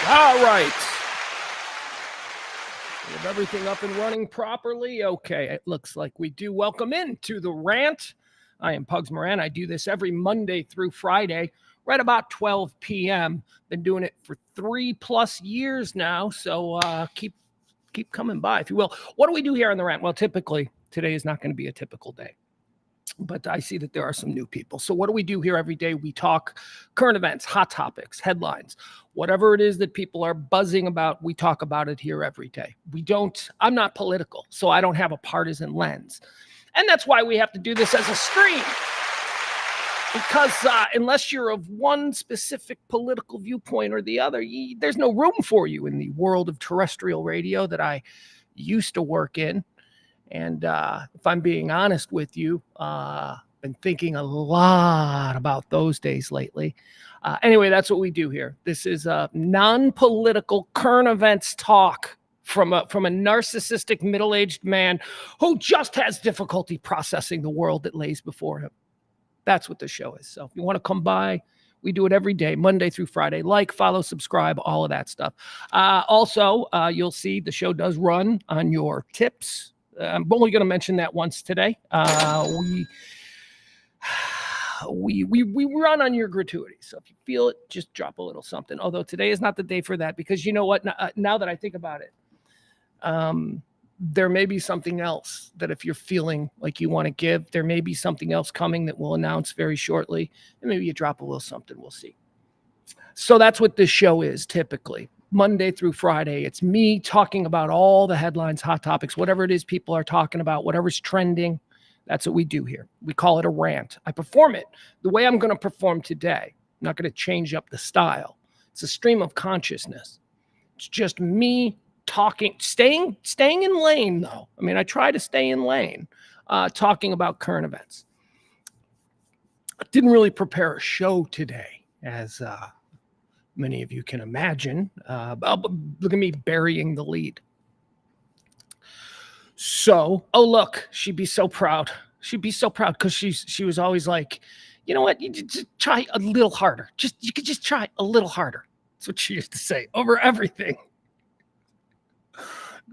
All right. We have everything up and running properly. Okay, it looks like we do. Welcome into the Rant. I am Pugs Moran. I do this every Monday through Friday, right about 12 p.m. Been doing it for 3+ years now, so keep coming by, if you will. What do we do here on the Rant? Well, typically, today is not going to be a typical day, but I see that there are some new people. So what do we do here every day? We talk current events, hot topics, headlines, whatever it is that people are buzzing about, we talk about it here every day. I'm not political, so I don't have a partisan lens. And that's why we have to do this as a stream. Because unless you're of one specific political viewpoint or the other, there's no room for you in the world of terrestrial radio that I used to work in. And if I'm being honest with you, been thinking a lot about those days lately. Anyway, that's what we do here. This is a non-political current events talk from a narcissistic middle-aged man who just has difficulty processing the world that lays before him. That's what the show is. So if you want to come by, we do it every day, Monday through Friday. Like, follow, subscribe, all of that stuff. Also, you'll see the show does run on your tips. I'm only going to mention that once today. We run on your gratuity. So if you feel it, just drop a little something. Although today is not the day for that, because you know what? Now that I think about it, there may be something else that if you're feeling like you want to give, there may be something else coming that we'll announce very shortly. And maybe you drop a little something. We'll see. So that's what this show is typically. Monday through Friday, it's me talking about all the headlines, hot topics, whatever it is people are talking about, whatever's trending. That's what we do here. We call it a rant. I perform it the way I'm going to perform today. I'm not going to change up the style. It's a stream of consciousness. It's just me talking, staying in lane, though. I mean, I try to stay in lane, talking about current events. I didn't really prepare a show today, as many of you can imagine. Look at me burying the lead. So, oh, look, she'd be so proud. She'd be so proud because she was always like, you know what? You just try a little harder. You could just try a little harder. That's what she used to say over everything.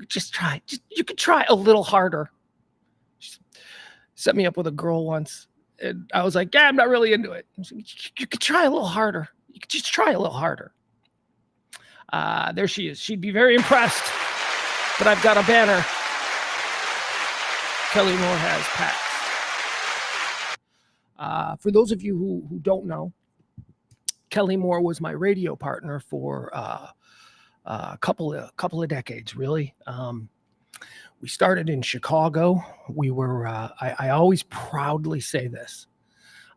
Just try. You could try a little harder. She set me up with a girl once, and I was like, yeah, I'm not really into it. You could try a little harder. You could just try a little harder. There she is. She'd be very impressed. But I've got a banner. Kelly Mohr has passed. For those of you who don't know, Kelly Mohr was my radio partner for a couple of decades, really. We started in Chicago. We were, I always proudly say this.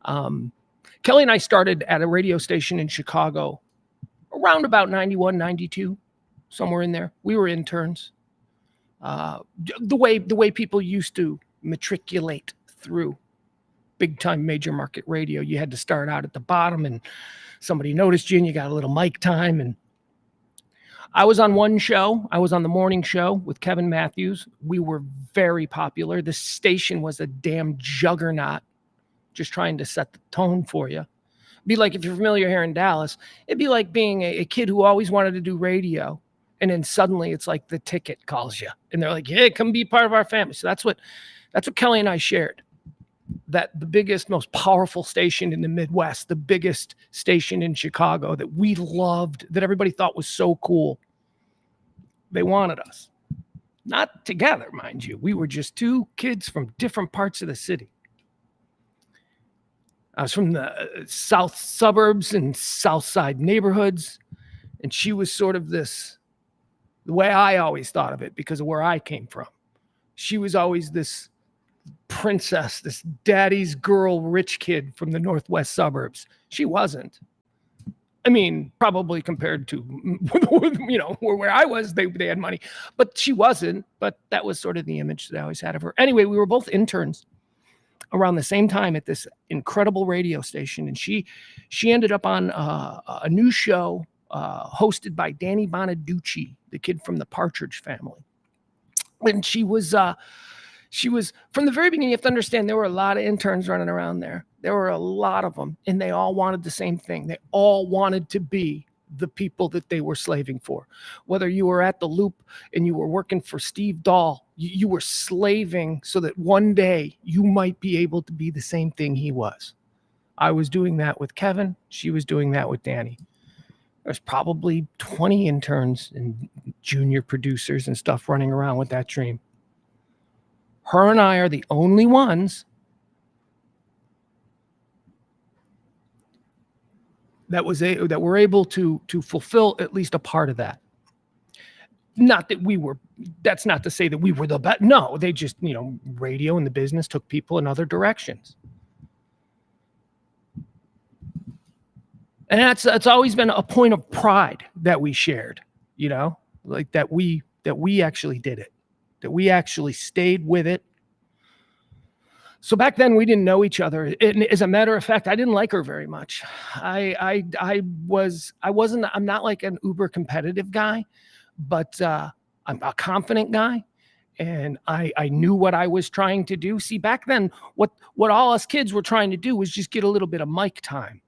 Kelly and I started at a radio station in Chicago around about 91, 92, somewhere in there. We were interns. The way people used to matriculate through big time major market radio, you had to start out at the bottom and somebody noticed you and you got a little mic time. And I was on one show. I was on the morning show with Kevin Matthews. We were very popular. The station was a damn juggernaut, just trying to set the tone for you. It'd be like, if you're familiar here in Dallas, it'd be like being a kid who always wanted to do radio. And then suddenly it's like the ticket calls you and they're like, hey, come be part of our family. So that's what Kelly and I shared. That the biggest, most powerful station in the Midwest, the biggest station in Chicago that we loved, that everybody thought was so cool. They wanted us. Not together, mind you. We were just two kids from different parts of the city. I was from the south suburbs and south side neighborhoods. And she was sort of this, the way I always thought of it because of where I came from. She was always this princess, this daddy's girl, rich kid from the northwest suburbs. She wasn't. I mean, probably compared to, where I was, they had money, but she wasn't. But that was sort of the image that I always had of her. Anyway, we were both interns around the same time at this incredible radio station. And she ended up on a new show hosted by Danny Bonaducci, the kid from the Partridge Family. And she was from the very beginning. You have to understand, there were a lot of interns running around there. There were a lot of them, and they all wanted the same thing. They all wanted to be the people that they were slaving for. Whether you were at the Loop and you were working for Steve Dahl, you were slaving so that one day you might be able to be the same thing he was. I was doing that with Kevin. She was doing that with Danny. There's probably 20 interns and junior producers and stuff running around with that dream. Her and I are the only ones that were able to fulfill at least a part of that. Not that we were, that's not to say that we were the best. No, they just, radio and the business took people in other directions. And that's always been a point of pride that we shared, like that we actually did it, that we actually stayed with it. So back then we didn't know each other. And as a matter of fact, I didn't like her very much. I'm not like an uber competitive guy, but I'm a confident guy. And I knew what I was trying to do. See, back then, what all us kids were trying to do was just get a little bit of mic time.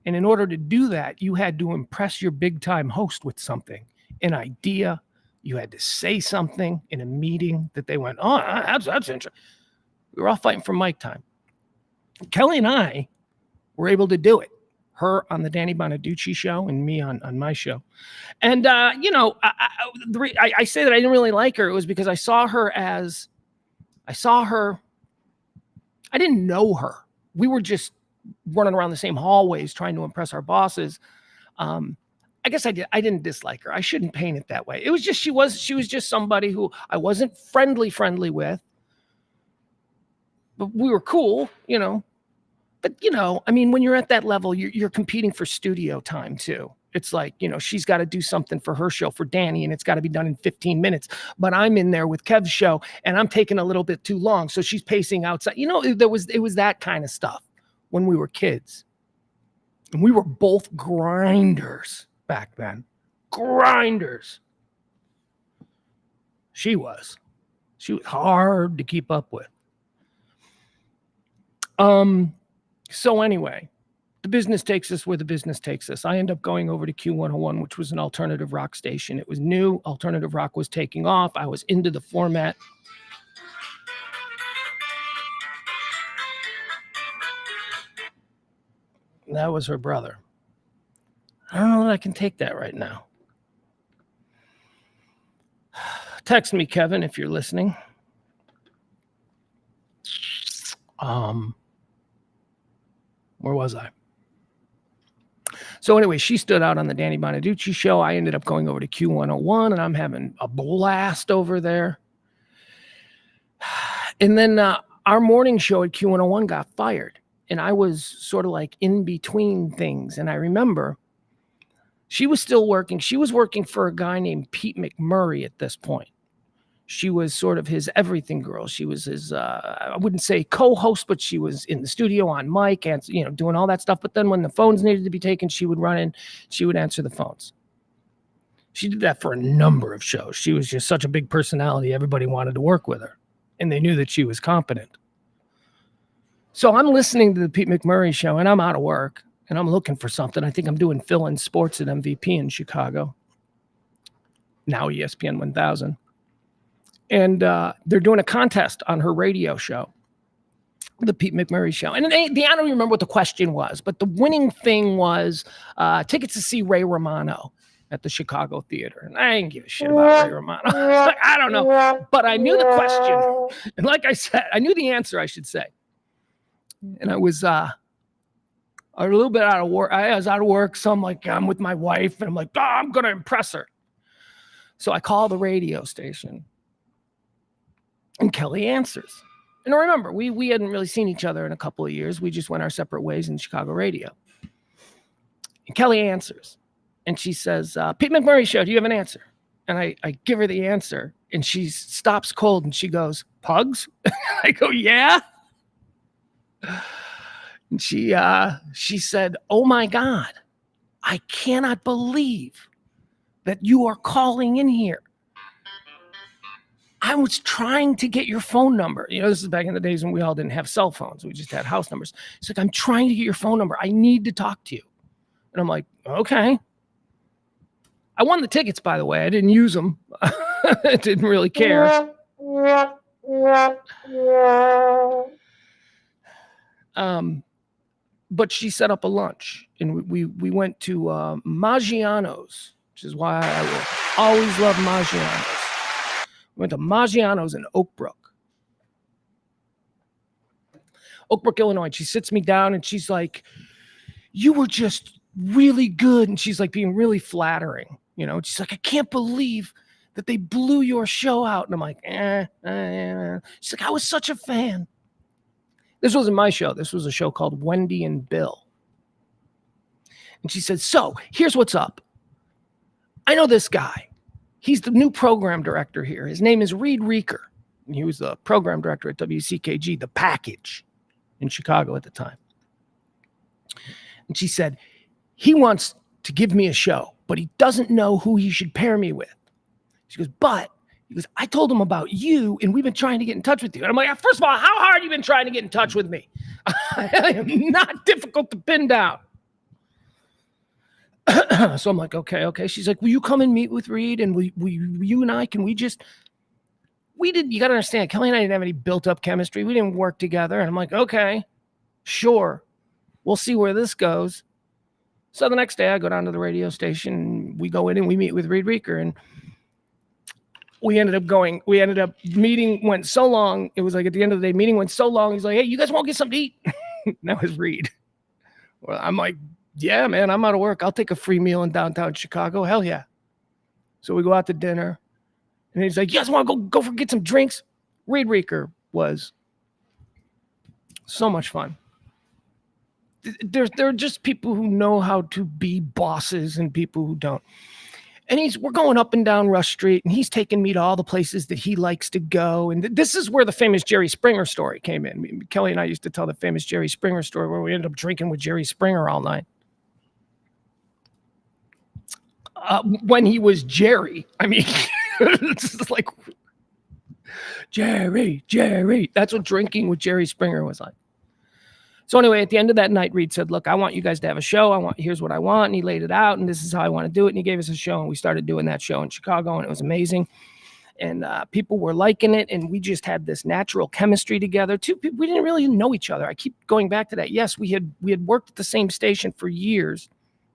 And in order to do that, you had to impress your big time host with something, an idea. You had to say something in a meeting that they went, oh, that's interesting. We were all fighting for mic time. Kelly and I were able to do it. Her on the Danny Bonaducci show and me on my show. And, I say that I didn't really like her. It was because I didn't know her. We were just running around the same hallways trying to impress our bosses. I guess I didn't dislike her. I shouldn't paint it that way. It was just, she was just somebody who I wasn't friendly with, but we were cool, but when you're at that level, you're competing for studio time too. It's like, she's got to do something for her show for Danny and it's got to be done in 15 minutes, but I'm in there with Kev's show and I'm taking a little bit too long. So she's pacing outside, it was that kind of stuff when we were kids. And we were both grinders back then. Grinders. She was hard to keep up with. So anyway, the business takes us where the business takes us. I end up going over to Q101, which was an alternative rock station. It was new. Alternative rock was taking off. I was into the format. That was her brother. I don't know that I can take that right now. Text me, Kevin, if you're listening. Where was I? So anyway, she stood out on the Danny Bonaducci show. I ended up going over to Q101 and I'm having a blast over there. And then our morning show at Q101 got fired. And I was sort of like in between things. And I remember she was still working. She was working for a guy named Pete McMurray at this point. She was sort of his everything girl. She was his, I wouldn't say co-host, but she was in the studio on mic and, doing all that stuff. But then when the phones needed to be taken, she would run in, she would answer the phones. She did that for a number of shows. She was just such a big personality. Everybody wanted to work with her and they knew that she was competent. So I'm listening to the Pete McMurray show and I'm out of work and I'm looking for something. I think I'm doing fill-in sports at MVP in Chicago. Now ESPN 1000. And they're doing a contest on her radio show, the Pete McMurray show. And I don't even remember what the question was, but the winning thing was tickets to see Ray Romano at the Chicago Theater. And I didn't give a shit about Ray Romano. I don't know. But I knew the question. And like I said, I knew the answer, I should say. And I was a little bit out of work. I was out of work. So I'm with my wife and I'm like, I'm going to impress her. So I call the radio station. And Kelly answers. And remember, we hadn't really seen each other in a couple of years. We just went our separate ways in Chicago radio. And Kelly answers. And she says, Pete McMurray show, do you have an answer? And I give her the answer. And she stops cold and she goes, Pugs? I go, yeah. And she said, oh my God, I cannot believe that you are calling in here. I was trying to get your phone number. This is back in the days when we all didn't have cell phones. We just had house numbers. It's like, I'm trying to get your phone number. I need to talk to you. And I'm like, okay. I won the tickets, by the way. I didn't use them. I didn't really care. But she set up a lunch, and we went to Maggiano's, which is why I will always love Maggiano's. We went to Maggiano's in Oak Brook, Illinois. And she sits me down, and she's like, "You were just really good." And she's like being really flattering, you know. She's like, "I can't believe that they blew your show out." And I'm like, She's like, "I was such a fan." This wasn't my show. This was a show called Wendy and Bill. And she said, "So here's what's up. I know this guy. He's the new program director here. His name is Reed Reeker." And he was the program director at WCKG, The Package, in Chicago at the time. And she said, "He wants to give me a show, but he doesn't know who he should pair me with." She goes, "I told him about you, and we've been trying to get in touch with you." And I'm like, "First of all, how hard have you been trying to get in touch with me?" I am not difficult to pin down. So I'm like, okay. She's like, "Will you come and meet with Reed? And you and I, you got to understand, Kelly and I didn't have any built up chemistry. We didn't work together." And I'm like, "Okay, sure. We'll see where this goes." So the next day I go down to the radio station, and we go in and we meet with Reed Reeker, and meeting went so long. It was like at the end of the day, meeting went so long. He's like, "Hey, you guys want to get something to eat?" That was Reed. Well, I'm like, "Yeah, man, I'm out of work. I'll take a free meal in downtown Chicago. Hell yeah." So we go out to dinner, and he's like, "You guys want to go get some drinks?" Reed Reeker was so much fun. There are just people who know how to be bosses and people who don't. And we're going up and down Rush Street, and he's taking me to all the places that he likes to go. And this is where the famous Jerry Springer story came in. Kelly and I used to tell the famous Jerry Springer story where we ended up drinking with Jerry Springer all night. When he was Jerry, I mean, it's just like, Jerry. That's what drinking with Jerry Springer was like. So anyway, at the end of that night, Reed said, "Look, I want you guys to have a show. Here's what I want." And he laid it out, and this is how I want to do it. And he gave us a show, and we started doing that show in Chicago, and it was amazing. And people were liking it, and we just had this natural chemistry together. We didn't really know each other. I keep going back to that. Yes, we had worked at the same station for years,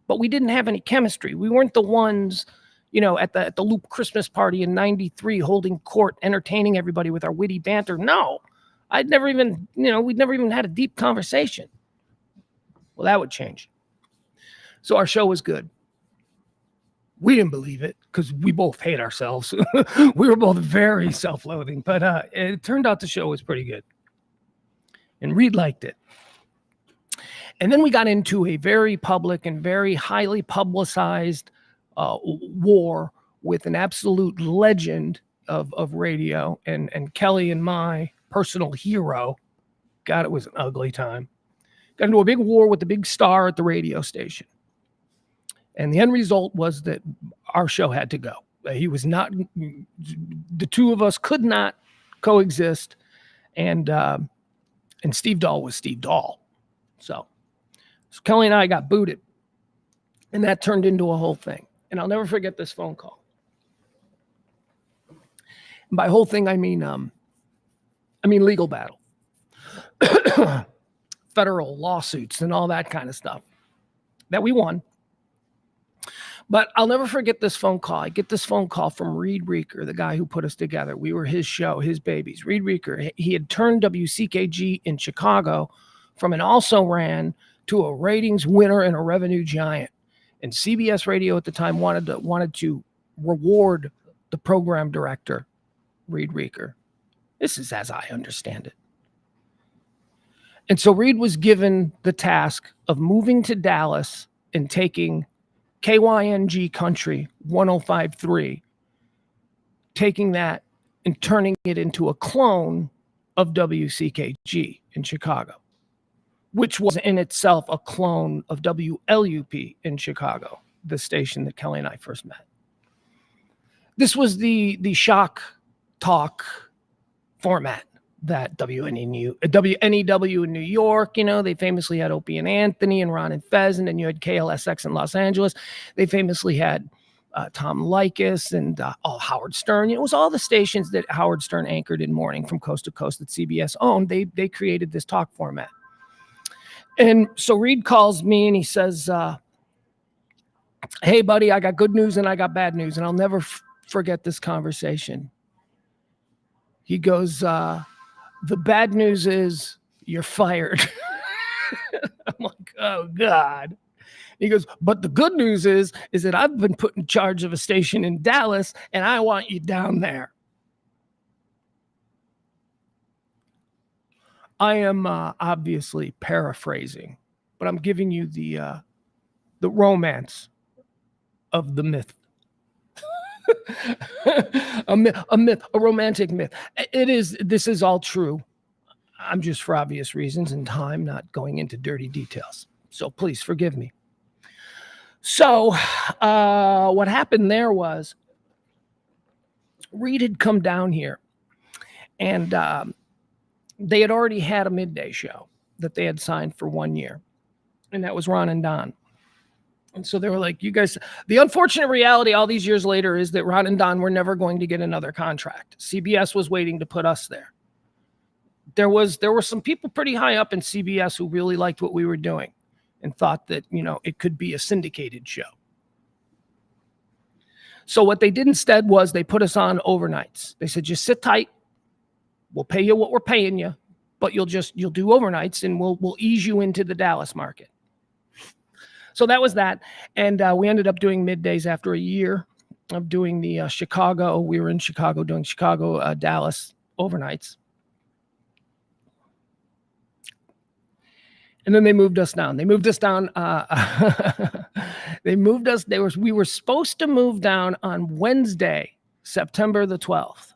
but we didn't have any chemistry. We weren't the ones, you know, at the Loop Christmas party in '93 holding court, entertaining everybody with our witty banter. No. we'd never even had a deep conversation. Well, that would change. So our show was good. We didn't believe it because we both hate ourselves. We were both very self-loathing, but it turned out the show was pretty good. And Reed liked it. And then we got into a very public and very highly publicized war with an absolute legend of radio and Kelly and my personal hero. God, it was an ugly time. Got into a big war with the big star at the radio station. And the end result was that our show had to go. The two of us could not coexist. And Steve Dahl was Steve Dahl. So Kelly and I got booted. And that turned into a whole thing. And I'll never forget this phone call. And by whole thing, I mean legal battle. Federal lawsuits and all that kind of stuff that we won. But I'll never forget this phone call. I get this phone call from Reed Reeker, the guy who put us together. We were his show, his babies. Reed Reeker, he had turned WCKG in Chicago from an also ran to a ratings winner and a revenue giant. And CBS Radio at the time wanted to reward the program director, Reed Reeker. This is as I understand it. And so Reed was given the task of moving to Dallas and taking KYNG Country 105.3, taking that and turning it into a clone of WCKG in Chicago, which was in itself a clone of WLUP in Chicago, the station that Kelly and I first met. This was the shock talk format that WNEW in New York, they famously had Opie and Anthony and Ron and Fez, and then you had KLSX in Los Angeles. They famously had Tom Likas and all Howard Stern. It was all the stations that Howard Stern anchored in morning from coast to coast that CBS owned. They created this talk format. And so Reed calls me and he says, hey, buddy, I got good news and I got bad news. And I'll never forget this conversation. He goes, the bad news is you're fired. I'm like, oh, God. He goes, but the good news is that I've been put in charge of a station in Dallas and I want you down there. I am obviously paraphrasing, but I'm giving you the romance of the myth. a myth, a romantic myth. This is all true. I'm just, for obvious reasons and time, not going into dirty details. So please forgive me. So what happened there was Reed had come down here and they had already had a midday show that they had signed for 1 year. And that was Ron and Don. And so they were like, you guys, the unfortunate reality all these years later is that Ron and Don were never going to get another contract. CBS was waiting to put us there. There were some people pretty high up in CBS who really liked what we were doing and thought that, it could be a syndicated show. So what they did instead was they put us on overnights. They said, just sit tight. We'll pay you what we're paying you, but you'll do overnights and we'll ease you into the Dallas market. So that was that. And we ended up doing middays after a year of doing the Chicago. We were in Chicago doing Chicago, Dallas overnights. And then they moved us down. We were supposed to move down on Wednesday, September the 12th,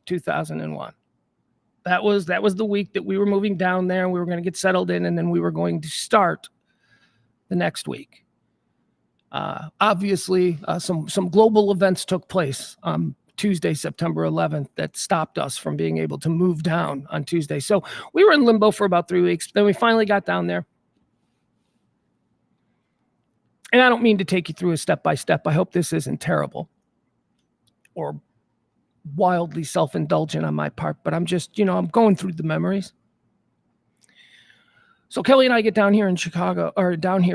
2001. That was the week that we were moving down there. We were going to get settled in, and then we were going to start the next week. Obviously, some global events took place Tuesday, September 11th, that stopped us from being able to move down on Tuesday. So we were in limbo for about 3 weeks. Then we finally got down there. And I don't mean to take you through a step-by-step. I hope this isn't terrible or wildly self-indulgent on my part, but I'm just, I'm going through the memories. So Kelly and I get down here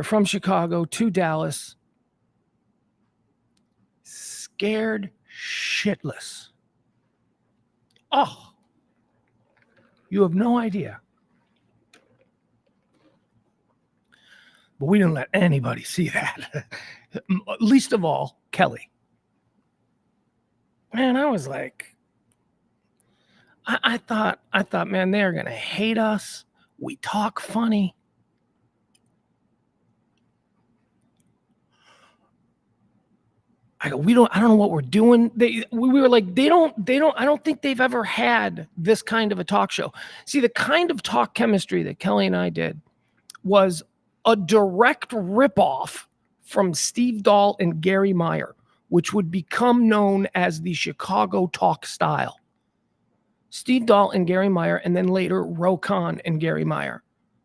from Chicago to Dallas, scared shitless. Oh, you have no idea. But we didn't let anybody see that. Least of all, Kelly. Man, I was like, I thought, man, they're going to hate us. We talk funny. I go, I don't know what we're doing. We were like, I don't think they've ever had this kind of a talk show. See, the kind of talk chemistry that Kelly and I did was a direct ripoff from Steve Dahl and Gary Mohr, which would become known as the Chicago talk style. Steve Dahl and Gary Mohr, and then later Ro Khan and Gary Mohr,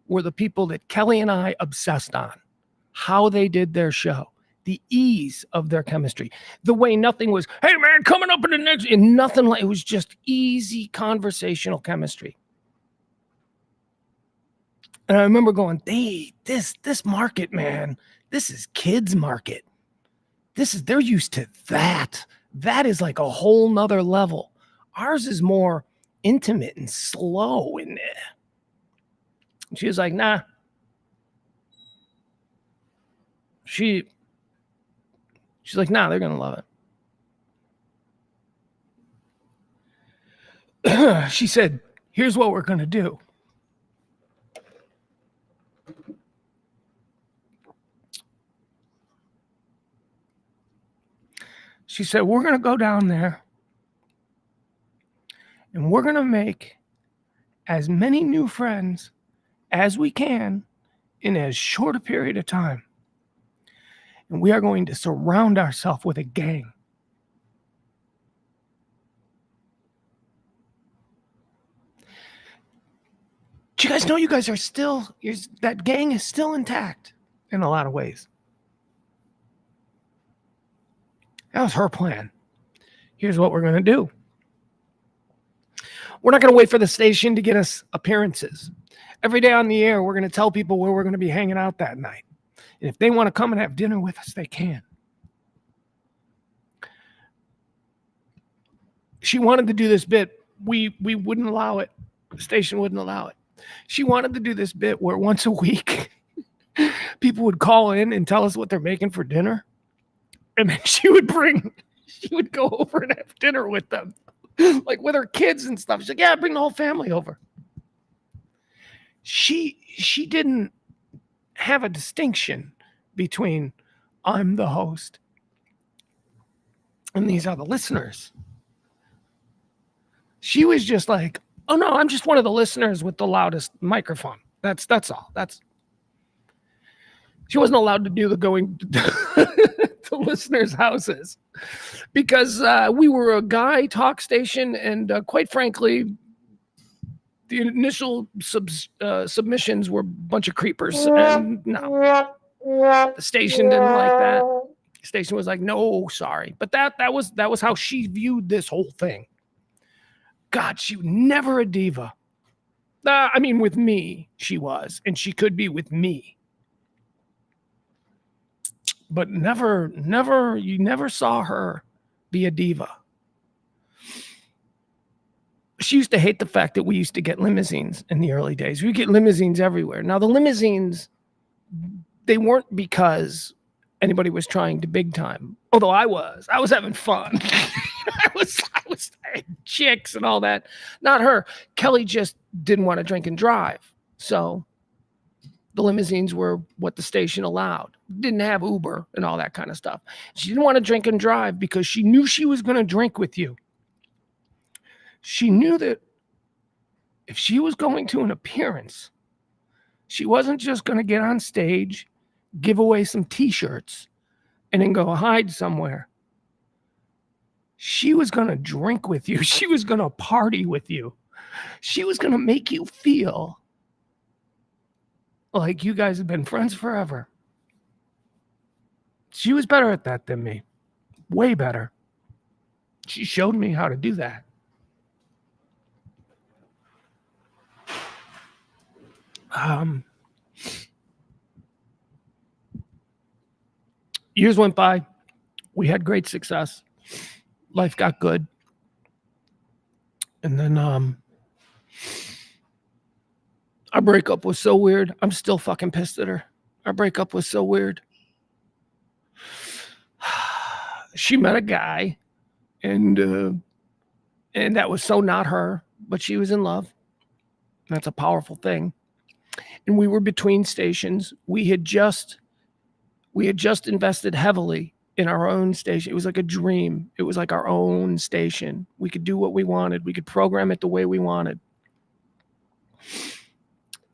were the people that Kelly and I obsessed on. How they did their show, the ease of their chemistry, the way nothing was, hey man, coming up in the next, and nothing like, it was just easy conversational chemistry. And I remember going, this market, man, this is kids market. They're used to that. That is like a whole nother level. Ours is more intimate and slow. And she was like, nah. She's like, nah, they're going to love it. She said, here's what we're going to do. She said, we're going to go down there and we're going to make as many new friends as we can in as short a period of time. And we are going to surround ourselves with a gang. Do you guys know you guys are still, that gang is still intact in a lot of ways. That was her plan. Here's what we're going to do. We're not going to wait for the station to get us appearances. Every day on the air, we're going to tell people where we're going to be hanging out that night. And if they want to come and have dinner with us, they can. She wanted to do this bit. We wouldn't allow it. The station wouldn't allow it. She wanted to do this bit where once a week, people would call in and tell us what they're making for dinner. And then she would go over and have dinner with them, like with her kids and stuff. She's like, yeah, bring the whole family over. She didn't have a distinction between I'm the host and these are the listeners. She was just like, oh no, I'm just one of the listeners with the loudest microphone. That's all. She wasn't allowed to do the going to listeners' houses because we were a guy talk station, and quite frankly, the initial submissions were a bunch of creepers, and no, the station didn't like that. The station was like, no, sorry, but that was how she viewed this whole thing. God, she was never a diva. I mean, with me, she was, and she could be with me. But you never saw her be a diva. She used to hate the fact that we used to get limousines in the early days. We get limousines everywhere. Now, the limousines, they weren't because anybody was trying to big time. Although I was having fun. I had chicks and all that. Not her. Kelly just didn't want to drink and drive. So the limousines were what the station allowed. Didn't have Uber and all that kind of stuff. She didn't want to drink and drive because she knew she was going to drink with you. She knew that if she was going to an appearance, she wasn't just going to get on stage, give away some t-shirts, and then go hide somewhere. She was going to drink with you. She was going to party with you. She was going to make you feel like you guys have been friends forever. She was better at that than me. Way better. She showed me how to do that. Years went by. We had great success. Life got good. And then our breakup was so weird. I'm still fucking pissed at her. Our breakup was so weird. She met a guy, and that was so not her, but she was in love. That's a powerful thing. And we were between stations. We had just invested heavily in our own station. It was like a dream. It was like our own station. We could do what we wanted. We could program it the way we wanted.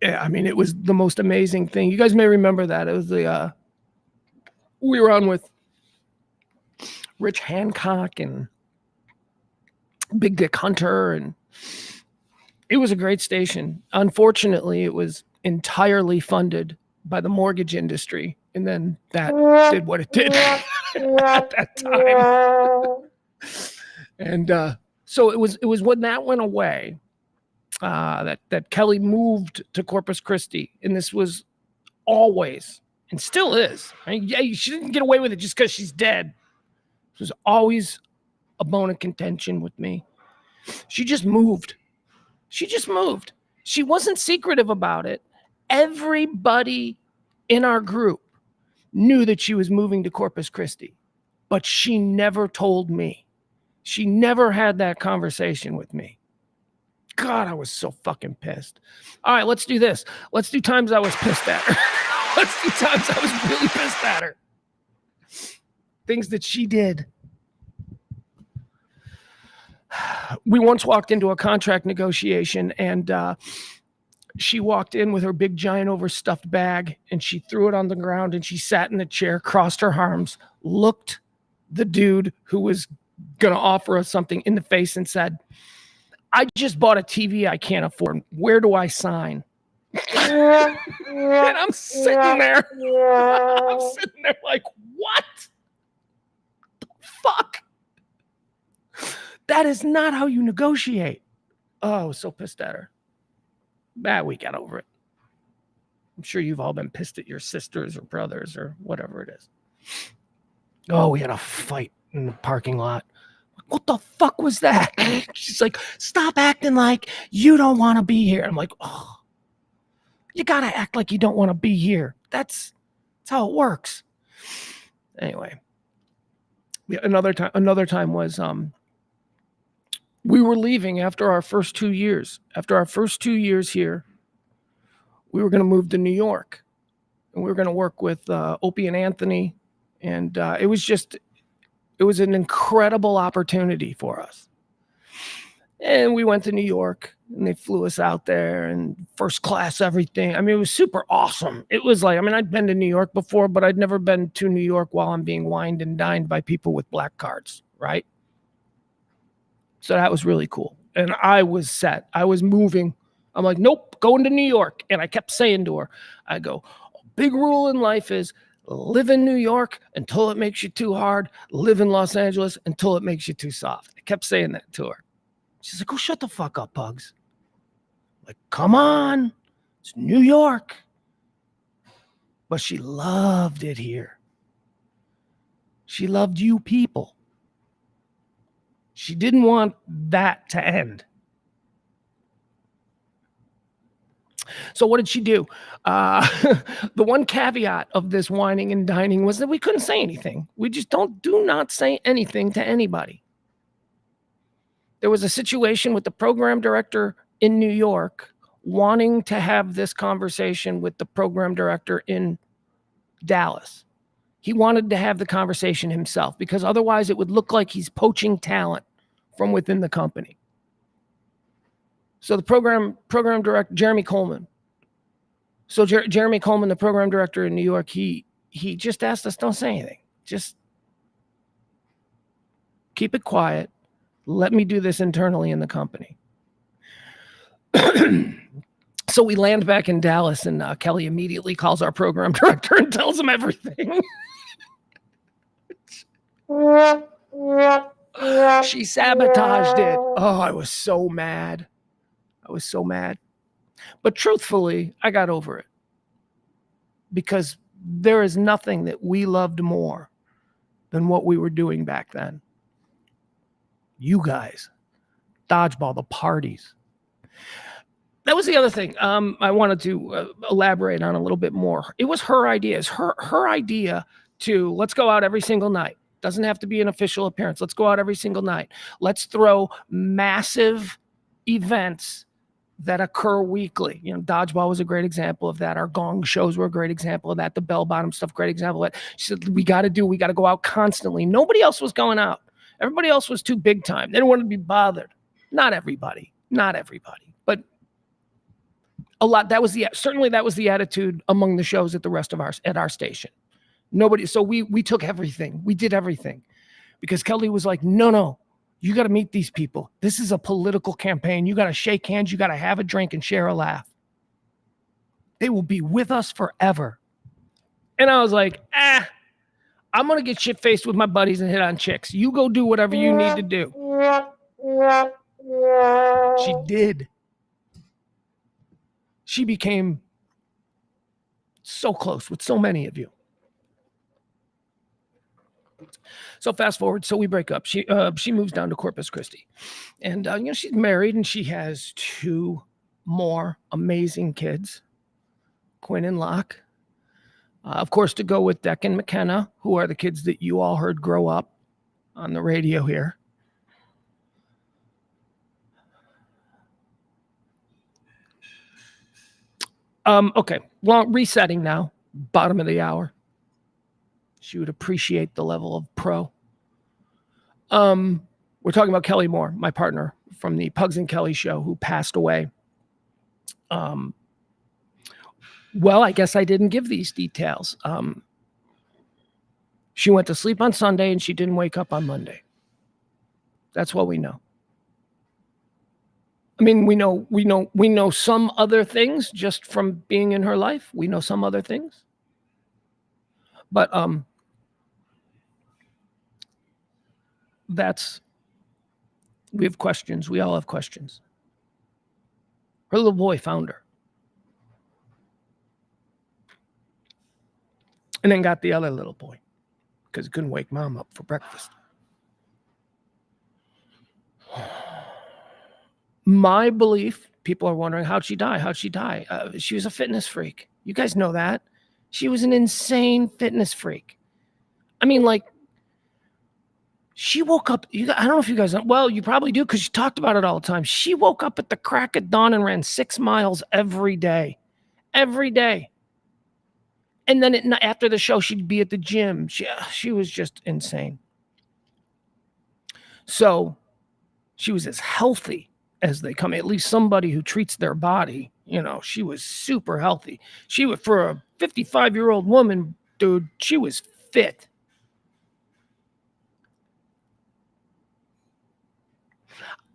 Yeah, I mean, it was the most amazing thing. You guys may remember that. It was we were on with Rich Hancock and Big Dick Hunter, and it was a great station. Unfortunately, it was entirely funded by the mortgage industry, and then that did what it did at that time. And so it was when that went away that Kelly moved to Corpus Christi, and this was always and still is. I mean, yeah, she didn't get away with it just because she's dead. It was always a bone of contention with me. She just moved. She wasn't secretive about it. Everybody in our group knew that she was moving to Corpus Christi, but she never told me. She never had that conversation with me. God, I was so fucking pissed. All right, let's do this. Let's do times I was pissed at her. Let's do times I was really pissed at her. Things that she did. We once walked into a contract negotiation, and she walked in with her big giant overstuffed bag, and she threw it on the ground, and she sat in a chair, crossed her arms, looked the dude who was going to offer us something in the face and said, I just bought a TV I can't afford. Where do I sign? And I'm sitting there. I'm sitting there like, what the That is not how you negotiate. Oh, I was so pissed at her. We got over it. I'm sure you've all been pissed at your sisters or brothers or whatever it is. Oh, we had a fight in the parking lot. What the fuck was that? She's like, stop acting like you don't want to be here. I'm like, oh, you got to act like you don't want to be here. That's how it works. Anyway, another time was we were leaving after our first 2 years. After our first 2 years here, we were going to move to New York, and we were going to work with Opie and Anthony, and it was an incredible opportunity for us. And we went to New York, and they flew us out there, and first class everything. I mean, it was super awesome. It was like, I mean, I'd been to New York before, but I'd never been to New York while I'm being wined and dined by people with black cards, right? So that was really cool. And I was set. I was moving. I'm like, nope, going to New York. And I kept saying to her, I go, big rule in life is live in New York until it makes you too hard. Live in Los Angeles until it makes you too soft. I kept saying that to her. She's like, oh, shut the fuck up, Pugs. I'm like, come on. It's New York. But she loved it here. She loved you people. She didn't want that to end. So what did she do? The one caveat of this whining and dining was that we couldn't say anything. We just do not say anything to anybody. There was a situation with the program director in New York wanting to have this conversation with the program director in Dallas. He wanted to have the conversation himself because otherwise it would look like he's poaching talent from within the company. So the program director, Jeremy Coleman. So Jeremy Coleman, the program director in New York, he just asked us, don't say anything. Just keep it quiet. Let me do this internally in the company. So we land back in Dallas, and Kelly immediately calls our program director and tells him everything. She sabotaged it. Oh, I was so mad. But truthfully, I got over it. Because there is nothing that we loved more than what we were doing back then. You guys, dodgeball, the parties. That was the other thing I wanted to elaborate on a little bit more. It was her idea. It's her idea to let's go out every single night. Doesn't have to be an official appearance. Let's go out every single night. Let's throw massive events that occur weekly. You know, dodgeball was a great example of that. Our gong shows were a great example of that. The bell bottom stuff, great example of it. She said, we got to go out constantly. Nobody else was going out. Everybody else was too big time. They didn't want to be bothered. Not everybody, but a lot. Certainly that was the attitude among the shows at our station. Nobody. So we took everything. We did everything because Kelly was like, no, you got to meet these people. This is a political campaign. You got to shake hands. You got to have a drink and share a laugh. They will be with us forever. And I was like, I'm going to get shit-faced with my buddies and hit on chicks. You go do whatever you need to do. She did. She became so close with so many of you. So fast forward, so we break up. She moves down to Corpus Christi. And, she's married and she has 2 more amazing kids, Quinn and Locke. Of course, to go with Deck and McKenna, who are the kids that you all heard grow up on the radio here. Okay, well, resetting now, bottom of the hour. She would appreciate the level of pro. We're talking about Kelly Mohr, my partner from the Pugs and Kelly show, who passed away. Well, I guess I didn't give these details. She went to sleep on Sunday and she didn't wake up on Monday. That's what we know. I mean, we know some other things just from being in her life. We know some other things. But that's We have questions. We all have questions. Her little boy found her. And then got the other little boy because he couldn't wake mom up for breakfast. My belief, people are wondering, how'd she die? How'd she die? She was a fitness freak. You guys know that. She was an insane fitness freak. I mean, like, she woke up. I don't know if you guys know. Well, you probably do because she talked about it all the time. She woke up at the crack of dawn and ran 6 miles every day. Every day. And then after the show, she'd be at the gym. She was just insane. So she was as healthy as they come. At least somebody who treats their body. You know, she was super healthy. She was, for a 55-year-old woman, dude, she was fit.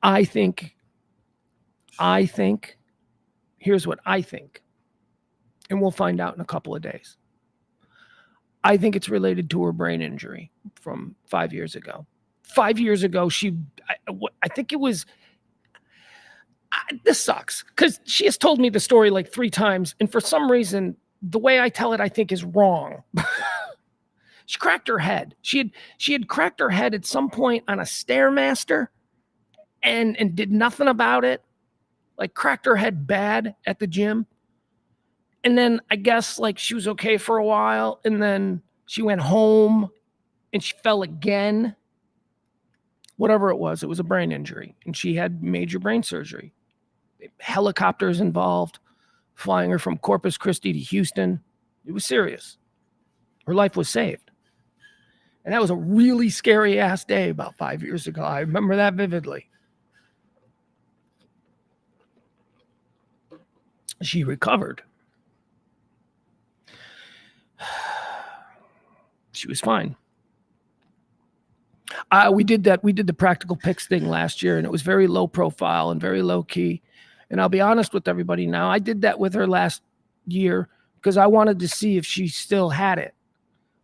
I think, here's what I think, and we'll find out in a couple of days. I think it's related to her brain injury from 5 years ago. 5 years ago, I think it was, this sucks, because she has told me the story like 3 times, and for some reason, the way I tell it, I think is wrong. She cracked her head. She had cracked her head at some point on a Stairmaster, and did nothing about it. Like, cracked her head bad at the gym. And then I guess like she was okay for a while, and then she went home and she fell again. Whatever it was a brain injury, and she had major brain surgery. Helicopters involved, flying her from Corpus Christi to Houston. It was serious. Her life was saved. And that was a really scary ass day about 5 years ago. I remember that vividly. She recovered. She was fine. We did the practical picks thing last year, and it was very low profile and very low key. And I'll be honest with everybody now, I did that with her last year because I wanted to see if she still had it.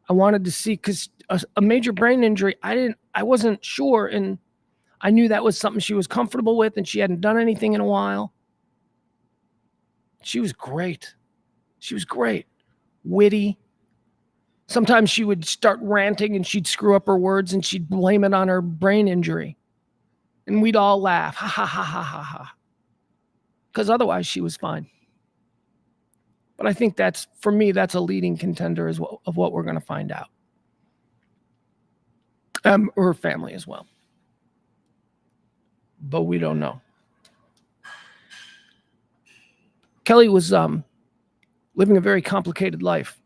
I wanted to see, because a major brain injury, I wasn't sure, and I knew that was something she was comfortable with, and she hadn't done anything in a while. She was great. She was great. Witty. Sometimes she would start ranting and she'd screw up her words and she'd blame it on her brain injury. And we'd all laugh. Ha, ha, ha, ha, ha, ha. Because otherwise she was fine. But I think for me, that's a leading contender of what we're going to find out. Her family as well. But we don't know. Kelly was living a very complicated life.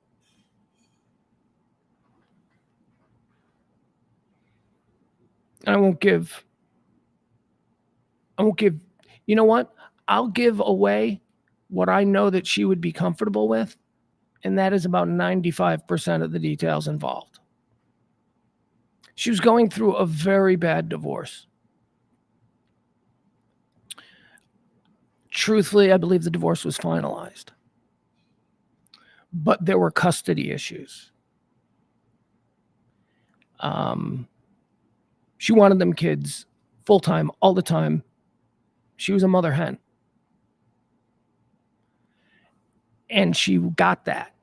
And I won't give, you know what? I'll give away what I know that she would be comfortable with, and that is about 95% of the details involved. She was going through a very bad divorce. Truthfully, I believe the divorce was finalized. But there were custody issues. She wanted them kids full-time, all the time. She was a mother hen. And she got that.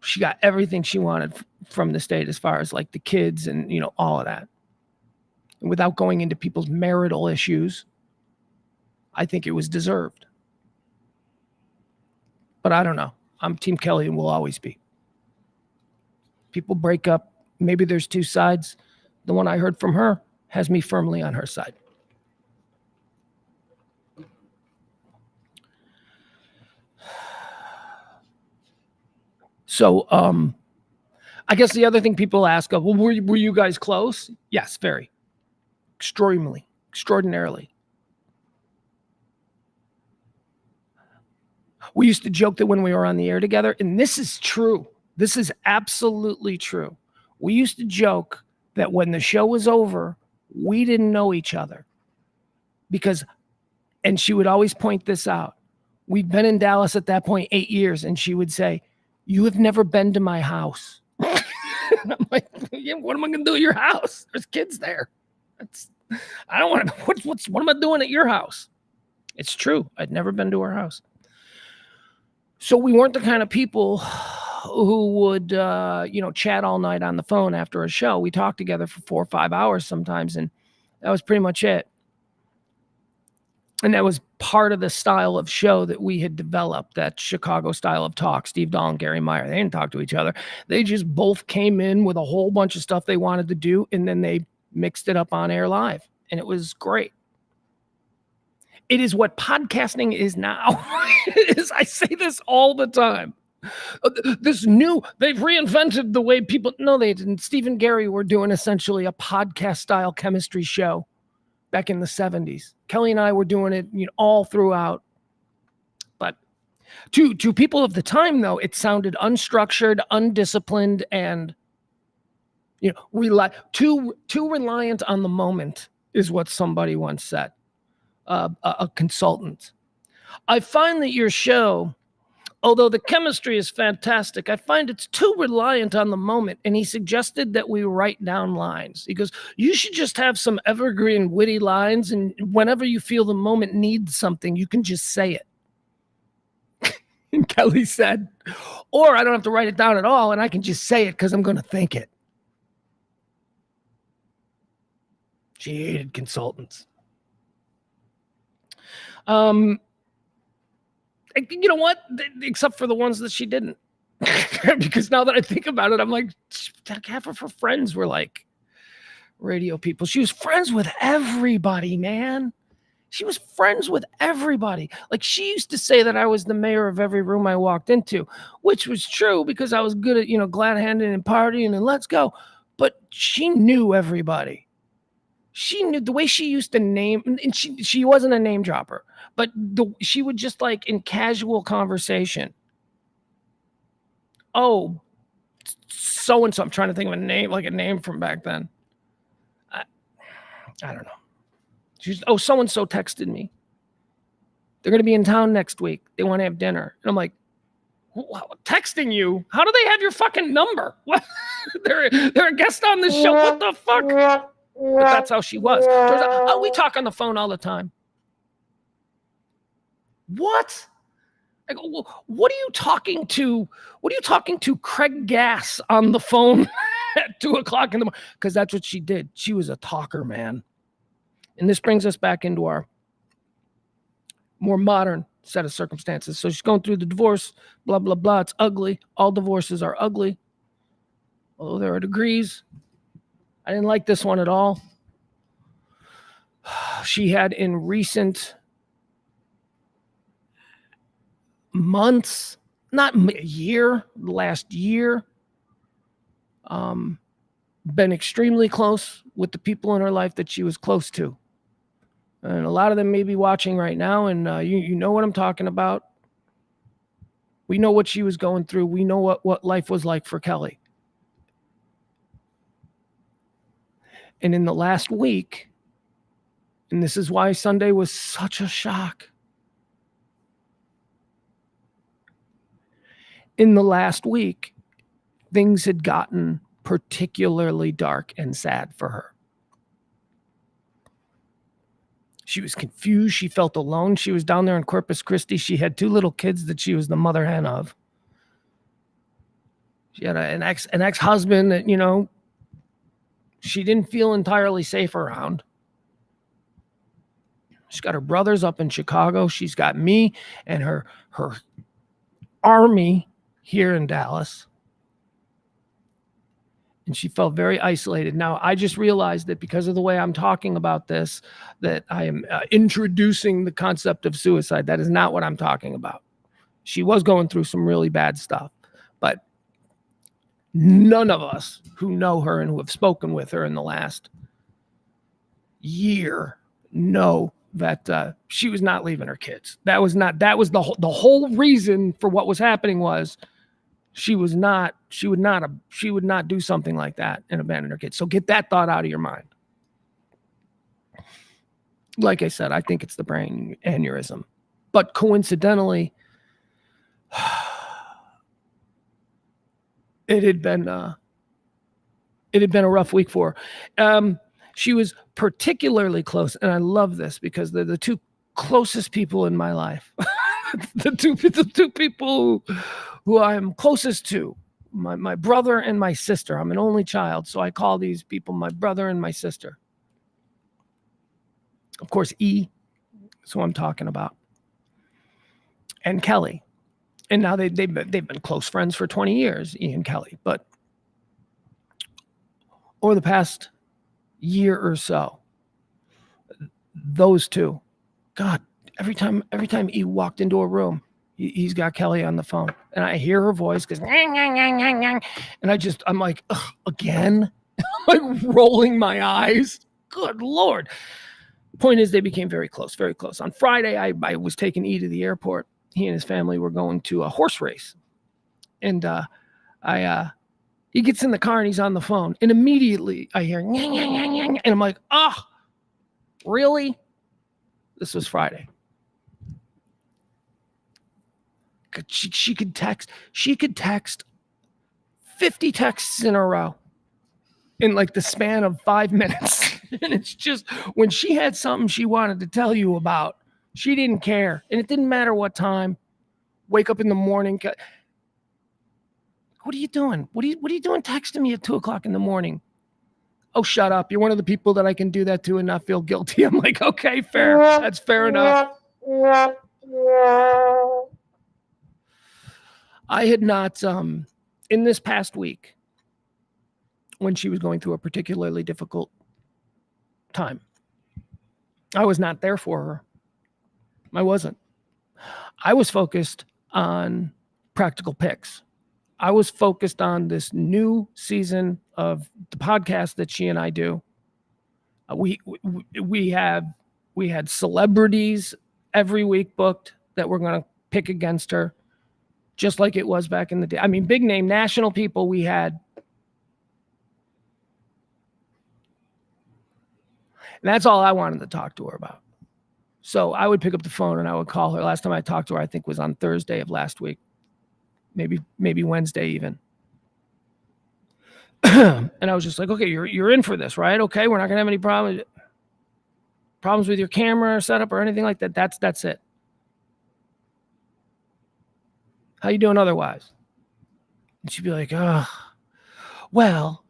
She got everything she wanted from the state as far as like the kids and, all of that. And without going into people's marital issues, I think it was deserved. But I don't know. I'm Team Kelly and will always be. People break up. Maybe there's 2 sides. The one I heard from her has me firmly on her side. So, I guess the other thing people ask, well, were you guys close? Yes, very. Extraordinarily. We used to joke that when we were on the air together, and this is true. This is absolutely true. We used to joke that when the show was over, we didn't know each other. And she would always point this out. We'd been in Dallas at that point 8 years, and she would say, "You have never been to my house." And I'm like, yeah, what am I going to do at your house? There's kids there. I don't want to, what am I doing at your house? It's true. I'd never been to her house. So we weren't the kind of people who would, chat all night on the phone after a show. We talked together for 4 or 5 hours sometimes, and that was pretty much it. And that was part of the style of show that we had developed, that Chicago style of talk. Steve Dahl and Gary Meyer, they didn't talk to each other. They just both came in with a whole bunch of stuff they wanted to do, and then they mixed it up on air live, and it was great. It is what podcasting is now. I say this all the time. They've reinvented the way people, no, they didn't. Steve and Gary were doing essentially a podcast style chemistry show back in the 70s. Kelly and I were doing it, all throughout. But to people of the time, though, it sounded unstructured, undisciplined, and too reliant on the moment, is what somebody once said. A consultant. I find that your show, although the chemistry is fantastic, I find it's too reliant on the moment. And he suggested that we write down lines. He goes, you should just have some evergreen witty lines, and whenever you feel the moment needs something, you can just say it. And Kelly said, or I don't have to write it down at all, and I can just say it because I'm going to think it. She hated consultants. You know what? Except for the ones that she didn't. Because now that I think about it, I'm like, half of her friends were like radio people. She was friends with everybody, man. She was friends with everybody. Like, she used to say that I was the mayor of every room I walked into, which was true because I was good at, glad handing and partying and let's go. But she knew everybody. She knew the way she used to name, and she wasn't a name dropper, but she would just, like, in casual conversation, oh, so-and-so, I'm trying to think of a name from back then. I don't know. So-and-so texted me. They're going to be in town next week. They want to have dinner. And I'm like, texting you? How do they have your fucking number? What? They're a guest on the show. What the fuck? But that's how she was. Turns out, we talk on the phone all the time. What? I go, well, what are you talking to? What are you talking to Craig Gass on the phone at 2:00 in the morning? Because that's what she did. She was a talker, man. And this brings us back into our more modern set of circumstances. So she's going through the divorce, blah, blah, blah. It's ugly. All divorces are ugly. Although there are degrees. I didn't like this one at all. She had in recent months, not a year, last year, been extremely close with the people in her life that she was close to. And a lot of them may be watching right now, and you know what I'm talking about. We know what she was going through. We know what life was like for Kelly. And in the last week, and this is why Sunday was such a shock. In the last week, things had gotten particularly dark and sad for her. She was confused. She felt alone. She was down there in Corpus Christi. She had 2 little kids that she was the mother hen of. She had an ex-husband that, she didn't feel entirely safe around. She's got her brothers up in Chicago. She's got me and her army here in Dallas. And she felt very isolated. Now, I just realized that because of the way I'm talking about this, that I am introducing the concept of suicide. That is not what I'm talking about. She was going through some really bad stuff, but none of us who know her and who have spoken with her in the last year know that she was not leaving her kids. That was the whole reason for what was happening was she would not do something like that and abandon her kids. So get that thought out of your mind. Like I said, I think it's the brain aneurysm, but coincidentally, it had been a rough week for her. She was particularly close, and I love this because they're the two closest people in my life. the two people who I'm closest to, my brother and my sister. I'm an only child, so I call these people my brother and my sister. Of course, E is who I'm talking about, and Kelly. And now they've been close friends for 20 years, E and Kelly. But over the past year or so, those two, God, every time E walked into a room, he's got Kelly on the phone, and I hear her voice because, and I'm like, again, like rolling my eyes. Good Lord. Point is, they became very close, very close. On Friday, I was taking E to the airport. He and his family were going to a horse race, and he gets in the car and he's on the phone, and immediately I hear, and I'm like, really? This was Friday. She could text 50 texts in a row in like the span of 5 minutes. And it's just, when she had something she wanted to tell you about, she didn't care. And it didn't matter what time. Wake up in the morning. What are you doing? What are you doing texting me at 2:00 in the morning? Oh, shut up. You're one of the people that I can do that to and not feel guilty. I'm like, okay, fair. That's fair enough. I had not, in this past week, when she was going through a particularly difficult time, I was not there for her. I wasn't. I was focused on practical picks. I was focused on this new season of the podcast that she and I do. We had celebrities every week booked that we're going to pick against her, just like it was back in the day. I mean, big name national people we had. And that's all I wanted to talk to her about. So I would pick up the phone and I would call her. Last time I talked to her, I think, was on Thursday of last week. Maybe Wednesday even. And I was just like, okay, you're in for this, right? Okay, we're not gonna have any problems with your camera setup or anything like that. That's it. How you doing otherwise? And she'd be like, well,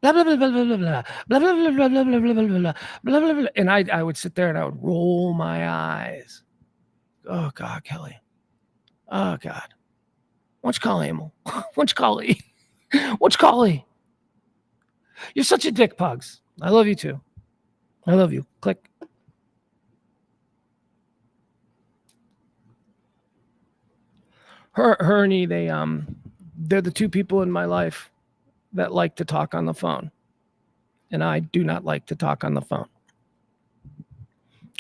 blah blah blah blah blah blah blah blah blah blah blah blah blah blah blah blah blah blah. And I would sit there and I would roll my eyes. Oh God, Kelly. Oh God. Why don't you call Emil? Why don't you call E? Why don't you call E? You're such a dick, Pugs. I love you too. I love you. Click. Her and E, they're the two people in my life that like to talk on the phone. And I do not like to talk on the phone.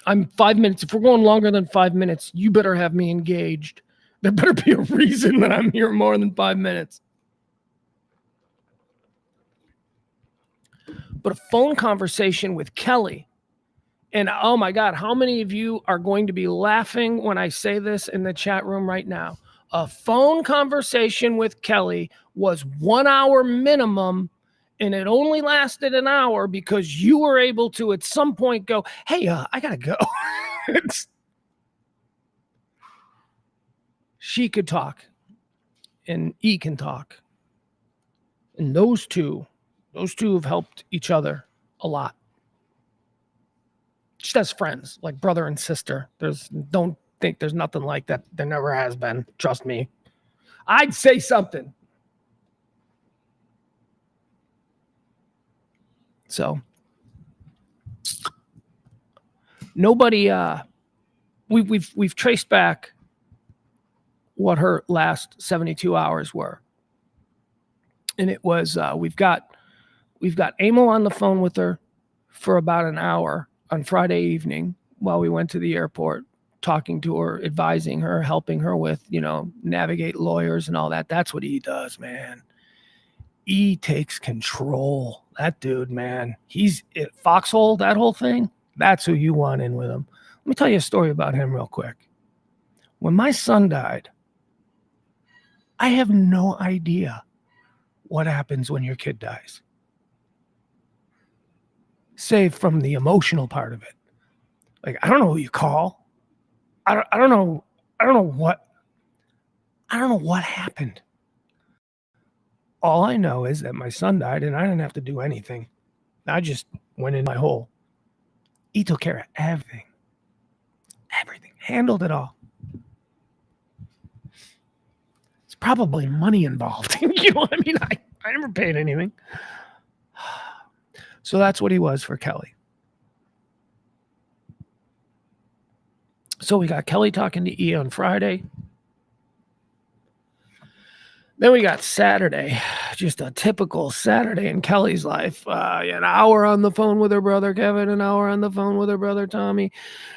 I'm 5 minutes. If we're going longer than 5 minutes, you better have me engaged. There better be a reason that I'm here more than 5 minutes. But a phone conversation with Kelly, and oh my God, how many of you are going to be laughing when I say this in the chat room right now? A phone conversation with Kelly was 1 hour minimum, and it only lasted an hour because you were able to at some point go, hey, I gotta go. She could talk, and E can talk. And those two have helped each other a lot. Just as friends, like brother and sister. Don't think there's nothing like that. There never has been. Trust me. I'd say something. So nobody we've traced back what her last 72 hours were. And it was we've got Emil on the phone with her for about an hour on Friday evening while we went to the airport, talking to her, advising her, helping her with, navigate lawyers and all that. That's what he does, man. E takes control. That dude, man. He's at Foxhole, that whole thing. That's who you want in with him. Let me tell you a story about him real quick. When my son died, I have no idea what happens when your kid dies. save from the emotional part of it. Like, I don't know who you call. I don't know what happened. All I know is that my son died and I didn't have to do anything. I just went in my hole. He took care of everything. Handled it all. It's probably money involved. You know what I mean? I never paid anything. So that's what he was for Kelly. So we got Kelly talking to E on Friday. Then we got Saturday, just a typical Saturday in Kelly's life. An hour on the phone with her brother Kevin, an hour on the phone with her brother Tommy,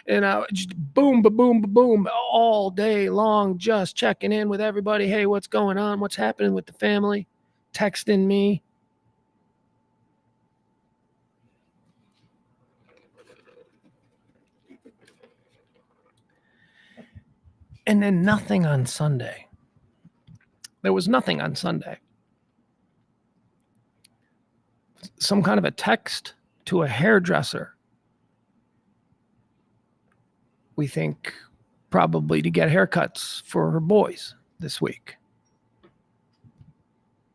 and just boom, boom, boom, all day long, just checking in with everybody. Hey, what's going on? What's happening with the family? Texting me. And then nothing on Sunday. There was nothing on Sunday. Some kind of a text to a hairdresser. We think probably to get haircuts for her boys this week.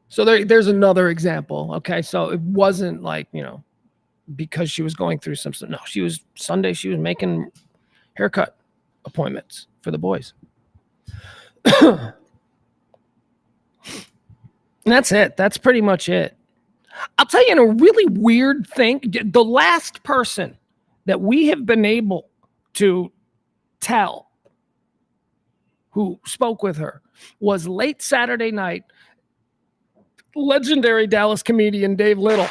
So there's another example. Okay. So it wasn't like, because she was going through something. No, she was making haircut appointments for the boys. And that's it. That's pretty much it. I'll tell you in a really weird thing, the last person that we have been able to tell who spoke with her was late Saturday night, legendary Dallas comedian Dave Little.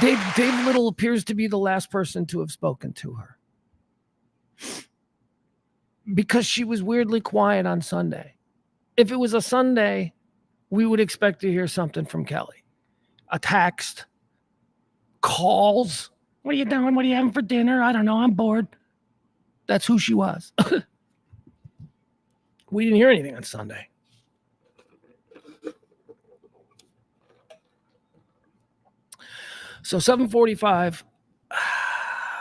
Dave Little appears to be the last person to have spoken to her because she was weirdly quiet on Sunday. If it was a Sunday, we would expect to hear something from Kelly. A text, calls. What are you doing? What are you having for dinner? I don't know. I'm bored. That's who she was. We didn't hear anything on Sunday. So 7:45,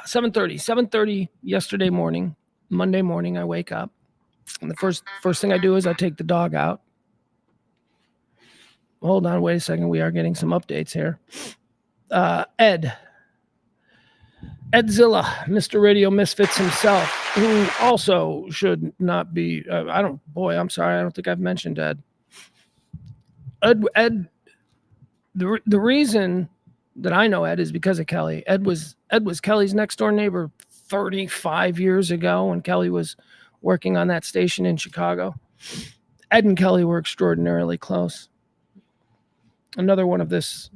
7:30 yesterday morning, Monday morning, I wake up. And the first thing I do is I take the dog out. Hold on, wait a second. We are getting some updates here. Edzilla, Mr. Radio Misfits himself, who also should not be, I'm sorry. I don't think I've mentioned Ed. Ed, the reason that I know Ed is because of Kelly. Ed was Kelly's next door neighbor 35 years ago when Kelly was working on that station in Chicago. Ed and Kelly were extraordinarily close. Another one of this,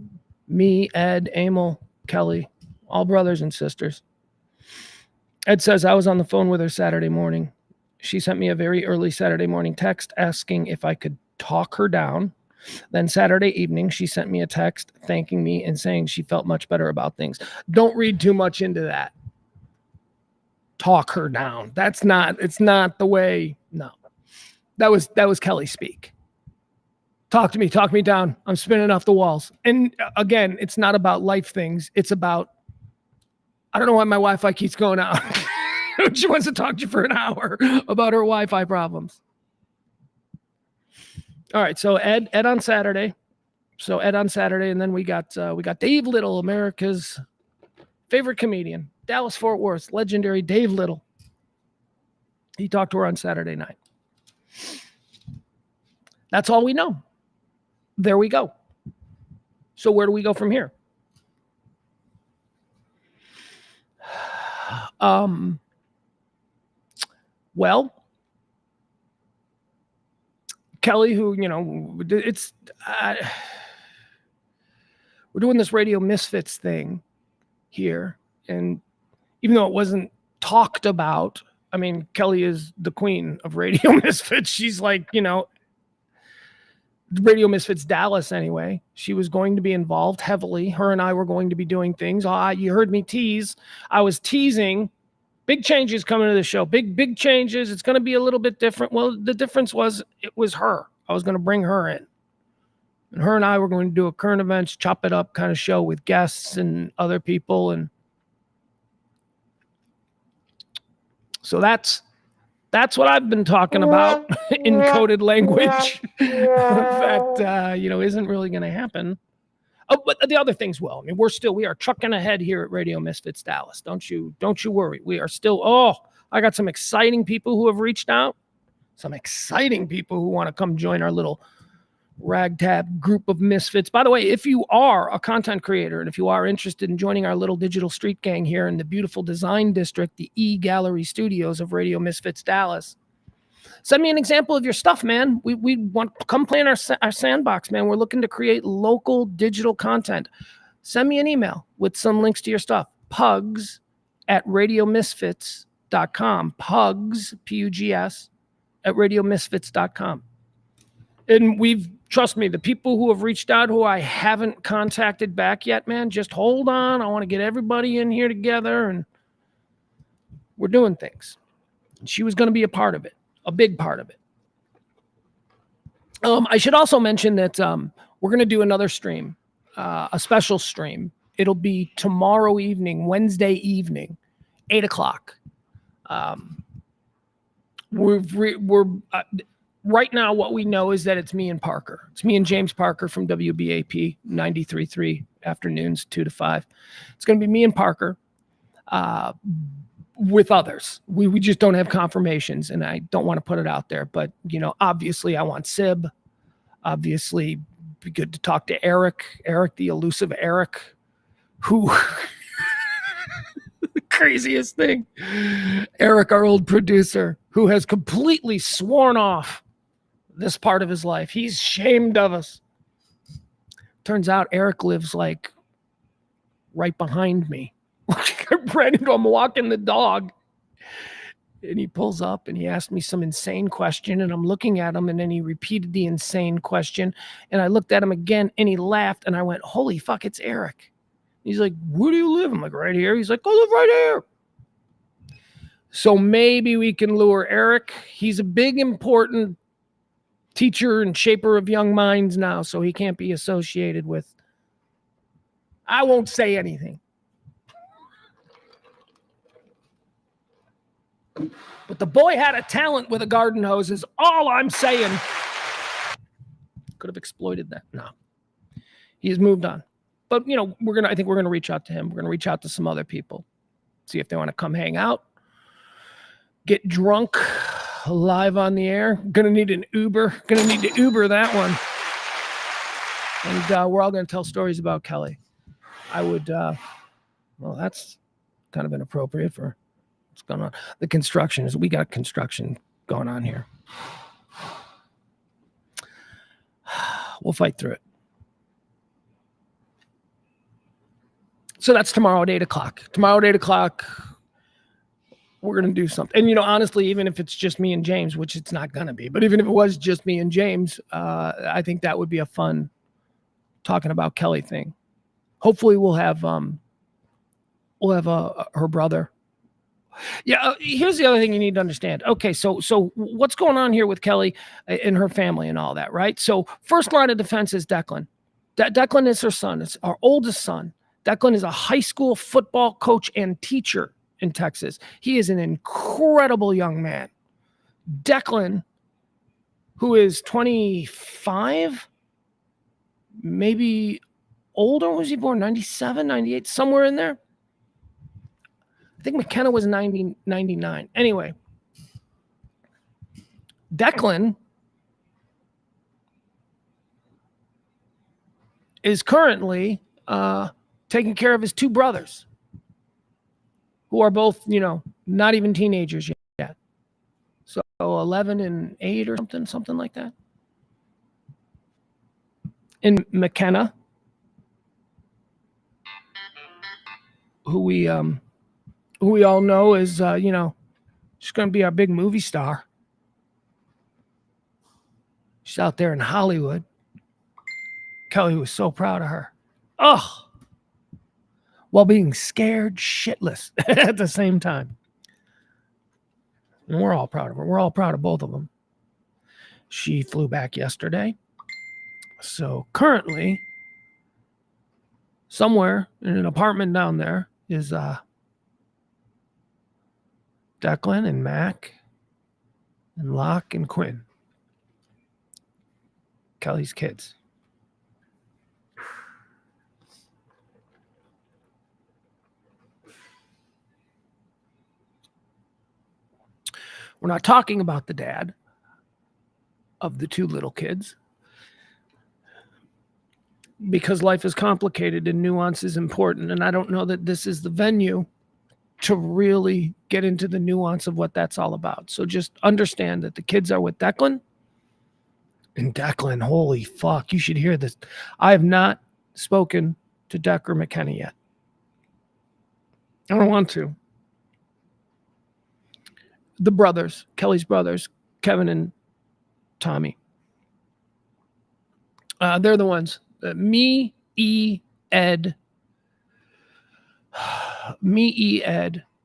me, Ed, Emil, Kelly, all brothers and sisters. Ed says, I was on the phone with her Saturday morning. She sent me a very early Saturday morning text asking if I could talk her down. Then Saturday evening, she sent me a text thanking me and saying she felt much better about things. Don't read too much into that. Talk her down. It's not the way. No, that was Kelly speak. Talk to me down. I'm spinning off the walls. And again, it's not about life things. It's about, I don't know why my Wi-Fi keeps going out. She wants to talk to you for an hour about her Wi-Fi problems. All right. So Ed on Saturday. And then we got Dave Little, America's favorite comedian, Dallas Fort Worth, legendary Dave Little. He talked to her on Saturday night. That's all we know. There we go. So where do we go from here? Well, Kelly, who, we're doing this Radio Misfits thing here. And even though it wasn't talked about, I mean, Kelly is the queen of Radio Misfits. She's like, Radio Misfits Dallas anyway. She was going to be involved heavily. Her and I were going to be doing things. You heard me tease. I was teasing. Big changes coming to the show. Big changes. It's going to be a little bit different. Well, the difference was it was her. I was going to bring her in. And her and I were going to do a current events, chop it up kind of show with guests and other people. And so that's what I've been talking about in coded language that, isn't really going to happen. Oh, but the other things will. I mean, we are trucking ahead here at Radio Misfits Dallas. Don't you worry. We are still, I got some exciting people who have reached out. Some exciting people who want to come join our little ragtag group of misfits. By the way, if you are a content creator and if you are interested in joining our little digital street gang here in the beautiful design district, the E-Gallery Studios of Radio Misfits Dallas, send me an example of your stuff, man. We want to come play in our sandbox, man. We're looking to create local digital content. Send me an email with some links to your stuff. pugs@radiomisfits.com. Pugs, Pugs, at radiomisfits.com. And trust me, the people who have reached out who I haven't contacted back yet, man, just hold on. I want to get everybody in here together, and we're doing things. She was going to be a part of it. A big part of it. I should also mention that we're going to do another stream, a special stream. It'll be tomorrow evening, Wednesday evening, 8:00. Right now, what we know is that it's me and Parker. It's me and James Parker from WBAP 93.3 afternoons, 2 to 5. It's going to be me and Parker. With others. We just don't have confirmations, and I don't want to put it out there. But, obviously I want Sib. Obviously, be good to talk to Eric, the elusive Eric, who, the craziest thing, Eric, our old producer, who has completely sworn off this part of his life. He's shamed of us. Turns out Eric lives like right behind me. I'm walking the dog, and he pulls up and he asked me some insane question, and I'm looking at him, and then he repeated the insane question, and I looked at him again, and he laughed, and I went, holy fuck, it's Eric. He's like, where do you live? I'm like, right here. He's like, I live right here. So maybe we can lure Eric. He's a big, important teacher and shaper of young minds now, so he can't be associated with. I won't say anything. But the boy had a talent with a garden hose is all I'm saying. Could have exploited that. No. He's moved on. But, I think we're going to reach out to him. We're going to reach out to some other people. See if they want to come hang out. Get drunk live on the air. Going to need an Uber. Going to need to Uber that one. And we're all going to tell stories about Kelly. I would, that's kind of inappropriate for what's going on. The construction is, we got construction going on here. We'll fight through it. So that's tomorrow at 8:00. Tomorrow at 8:00, we're going to do something. And, honestly, even if it's just me and James, which it's not going to be, but even if it was just me and James, I think that would be a fun talking about Kelly thing. Hopefully we'll have her brother. Yeah. Here's the other thing you need to understand. Okay. So what's going on here with Kelly and her family and all that, right? So first line of defense is Declan. Declan is her son. It's our oldest son. Declan is a high school football coach and teacher in Texas. He is an incredible young man. Declan, who is 25, maybe older. Was he born 97, 98, somewhere in there? I think McKenna was 99. Anyway, Declan is currently taking care of his two brothers, who are both, not even teenagers yet. So 11 and 8 or something like that. And McKenna, who we all know is, she's going to be our big movie star. She's out there in Hollywood. Kelly was so proud of her. Oh, while being scared shitless at the same time. And we're all proud of her. We're all proud of both of them. She flew back yesterday. So currently, somewhere in an apartment down there is Declan and Mac and Locke and Quinn, Kelly's kids. We're not talking about the dad of the two little kids, because life is complicated and nuance is important. And I don't know that this is the venue to really get into the nuance of what that's all about. So just understand that the kids are with Declan. And Declan, holy fuck, you should hear this. I have not spoken to Deck or McKenna yet. I don't want to. The brothers, Kelly's brothers, Kevin and Tommy. They're the ones. Me, Ed,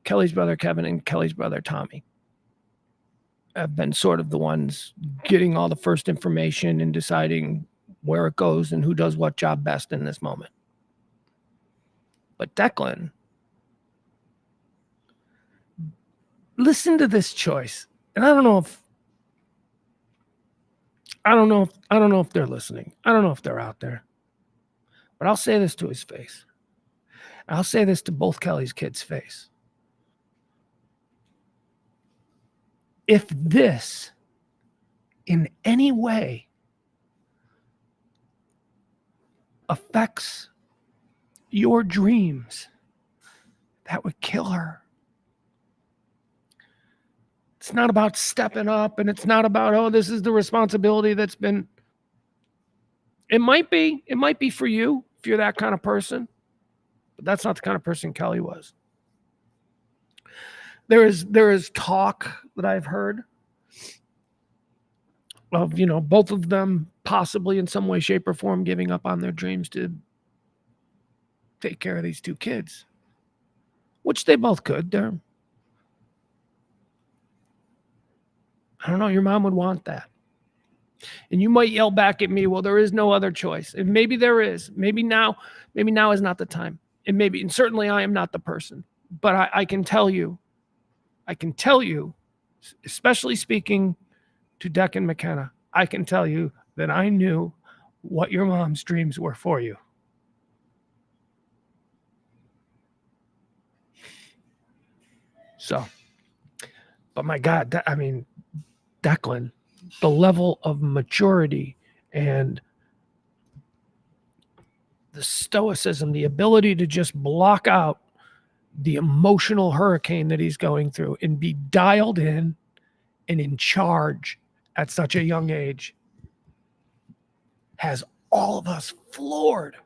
Kelly's brother Kevin, and Kelly's brother Tommy have been sort of the ones getting all the first information and deciding where it goes and who does what job best in this moment. But Declan, listen to this choice. And I don't know if they're listening. I don't know if they're out there. But I'll say this to his face. I'll say this to both Kelly's kids' face. If this in any way affects your dreams, that would kill her. It's not about stepping up, and it's not about, oh, this is the responsibility that's been. It might be for you if you're that kind of person, but that's not the kind of person Kelly was. There is talk that I've heard of, both of them possibly in some way, shape, or form giving up on their dreams to take care of these two kids, which they both could. I don't know, your mom would want that. And you might yell back at me, well, there is no other choice. And maybe there is. Maybe now is not the time. And certainly I am not the person. But I can tell you, especially speaking to Deck and McKenna, I can tell you that I knew what your mom's dreams were for you. So, but my God, Declan, the level of maturity and the stoicism, the ability to just block out the emotional hurricane that he's going through and be dialed in and in charge at such a young age has all of us floored.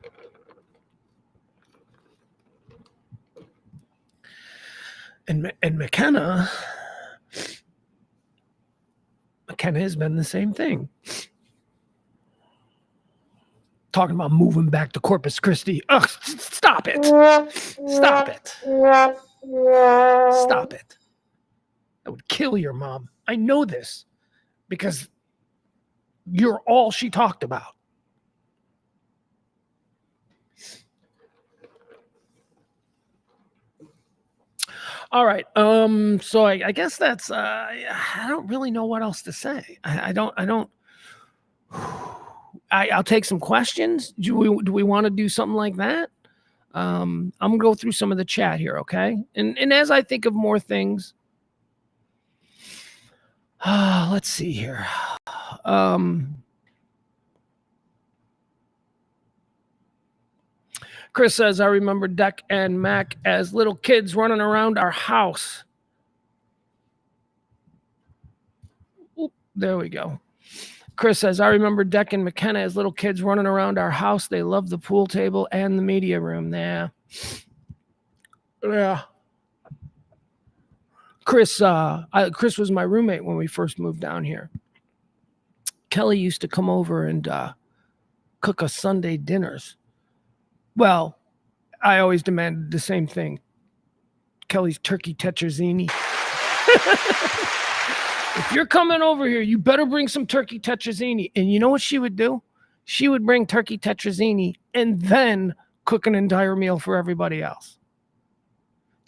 And McKenna has been the same thing. Talking about moving back to Corpus Christi. Ugh, stop it. Stop it. Stop it. That would kill your mom. I know this because you're all she talked about. All right. So I guess that's I don't really know what else to say. I'll take some questions. Do we want to do something like that? I'm gonna go through some of the chat here, okay? And as I think of more things, let's see here. Chris says, I remember Deck and Mac as little kids running around our house. Oop, there we go. Chris says, I remember Deck and McKenna as little kids running around our house. They loved the pool table and the media room. Yeah. Chris was my roommate when we first moved down here. Kelly used to come over and cook us Sunday dinners. Well, I always demanded the same thing. Kelly's turkey tetrazzini. If you're coming over here, you better bring some turkey tetrazzini. And you know what she would do? she would bring turkey tetrazzini and then cook an entire meal for everybody else.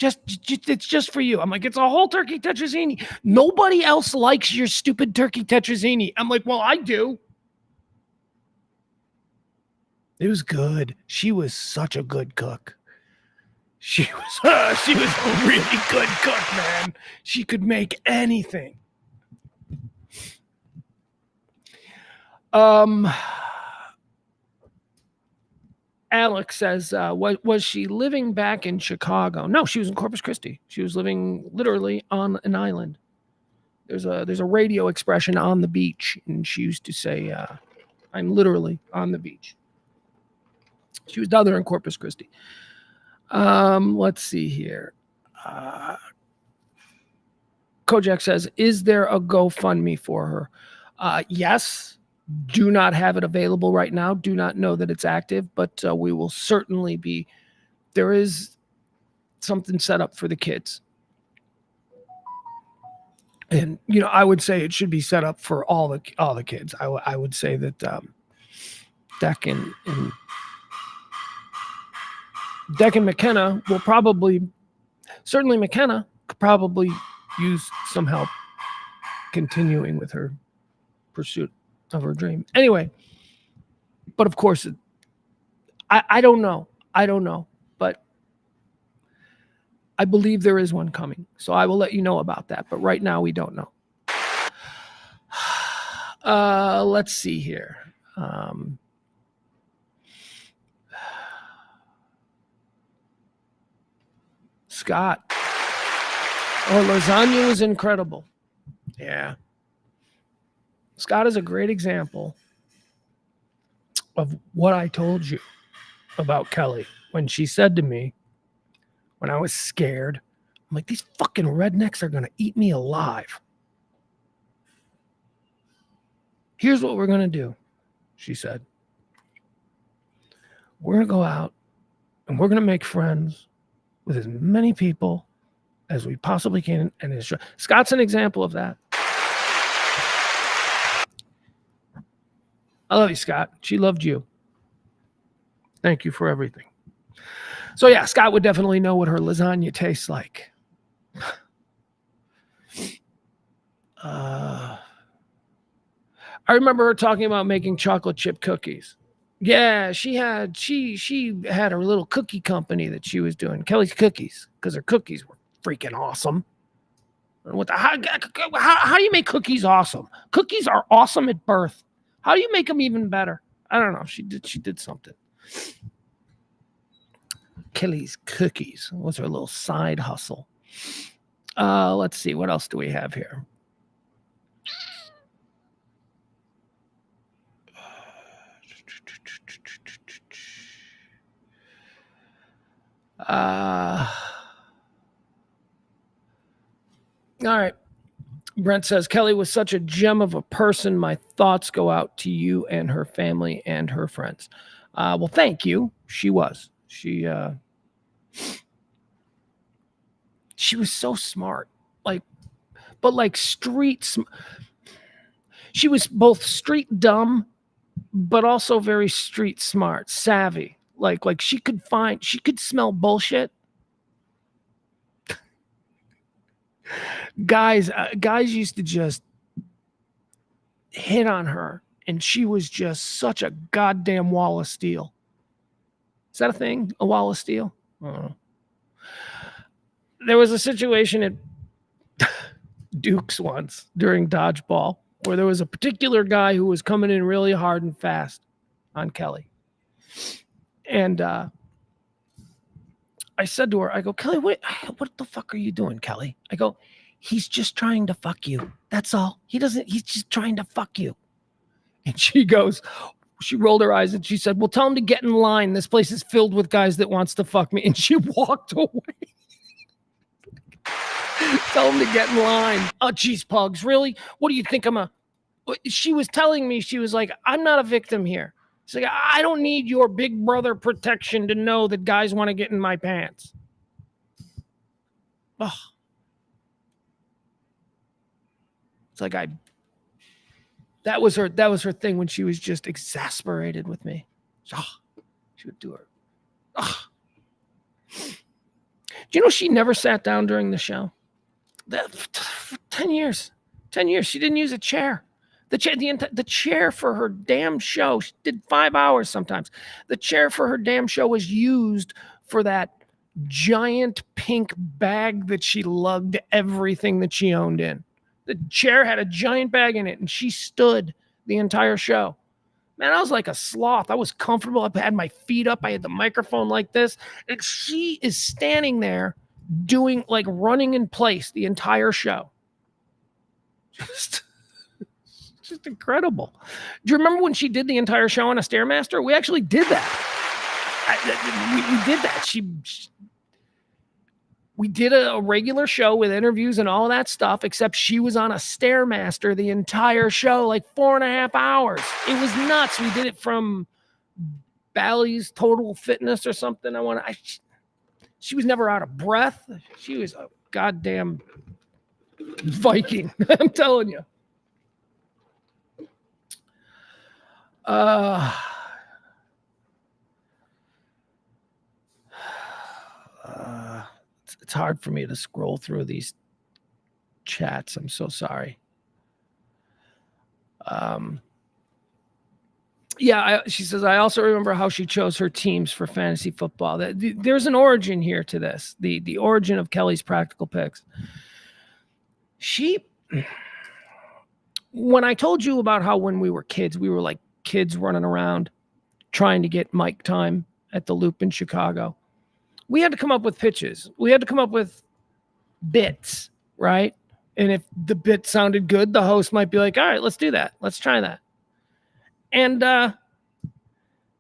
It's just for you. I'm like, it's a whole turkey tetrazzini. Nobody else likes your stupid turkey tetrazzini. I'm like, well, I do. It was good. She was such a good cook. She was a really good cook, man. She could make anything. Alex says, was she living back in Chicago? No, she was in Corpus Christi. She was living literally on an island. There's a radio expression, on the beach, and she used to say, I'm literally on the beach. She was down there in Corpus Christi. Let's see here. Kojak says, is there a GoFundMe for her? Yes. Do not have it available right now. Do not know that it's active, but we will certainly be. There is something set up for the kids. And, I would say it should be set up for all the kids. I would say that Deck and McKenna will probably, certainly McKenna could probably use some help continuing with her pursuit of her dream. Anyway, but of course, I don't know. But I believe there is one coming. So I will let you know about that. But right now, we don't know. Let's see here. Scott. Our lasagna was incredible. Yeah. Scott is a great example of what I told you about Kelly when she said to me, when I was scared, I'm like, these fucking rednecks are going to eat me alive. Here's what we're going to do, she said. We're going to go out and we're going to make friends with as many people as we possibly can. And Scott's an example of that. I love you, Scott. She loved you. Thank you for everything. So yeah, Scott would definitely know what her lasagna tastes like. I remember her talking about making chocolate chip cookies. Yeah, she had her little cookie company that she was doing, Kelly's Cookies, because her cookies were freaking awesome. How do you make cookies awesome? Cookies are awesome at birth. How do you make them even better? I don't know. She did something. Kelly's Cookies was her little side hustle. Let's see. What else do we have here? All right. Brent says, Kelly was such a gem of a person. My thoughts go out to you and her family and her friends. Well, thank you. She was. She was so smart. But street. She was both street dumb, but also very street smart, savvy. Like she could smell bullshit. Guys used to just hit on her, and she was just such a goddamn wall of steel. Is that a thing? A wall of steel? I don't know. There was a situation at Duke's once during dodgeball where there was a particular guy who was coming in really hard and fast on Kelly. And I said to her, I go, Kelly, what the fuck are you doing, Kelly? I go, he's just trying to fuck you. That's all. He's just trying to fuck you. And she rolled her eyes and she said, well, tell him to get in line. This place is filled with guys that wants to fuck me. And she walked away. Tell him to get in line. Oh, geez, Pugs, really? What do you think she was telling me, she was like, I'm not a victim here. She's like, I don't need your big brother protection to know that guys want to get in my pants. Oh. It's like That was her thing when she was just exasperated with me. She would do her. Do you know she never sat down during the show? 10 years. 10 years. She didn't use a chair. The chair for her damn show, she did 5 hours sometimes. The chair for her damn show was used for that giant pink bag that she lugged everything that she owned in. The chair had a giant bag in it, and she stood the entire show. Man, I was like a sloth. I was comfortable. I had my feet up. I had the microphone like this. And she is standing there doing, like, running in place the entire show. Just incredible. Do you remember when she did the entire show on a Stairmaster? We actually did that. We did that. We did a regular show with interviews and all that stuff, except she was on a Stairmaster the entire show, like 4.5 hours. It was nuts. We did it from Bally's Total Fitness or something. She was never out of breath. She was a goddamn Viking. I'm telling you. It's hard for me to scroll through these chats. I'm so sorry. She says, I also remember how she chose her teams for fantasy football. There's an origin here to this, the origin of Kelly's practical picks. When I told you about how when we were kids, we were like kids running around trying to get mic time at the Loop in Chicago, we had to come up with pitches. We had to come up with bits, right? And if the bit sounded good, the host might be like, all right, let's do that. Let's try that. And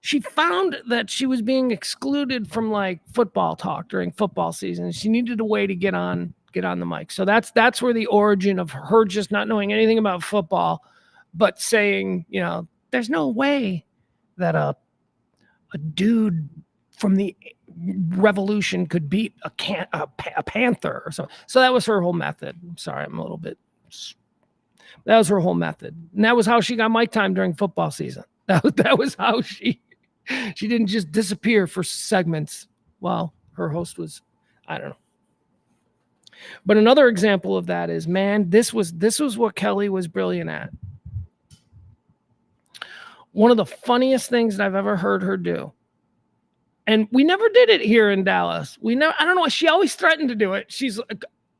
she found that she was being excluded from like football talk during football season. She needed a way to get on the mic. So that's where the origin of her just not knowing anything about football, but saying, you know, there's no way that a dude from the Revolution could beat a panther or something. So that was her whole method. I'm sorry, I'm a little bit. That was her whole method, and that was how she got mic time during football season. That was how she didn't just disappear for segments while her host was, I don't know. But another example of that is, man, this was what Kelly was brilliant at. One of the funniest things that I've ever heard her do. And we never did it here in Dallas. I don't know. She always threatened to do it.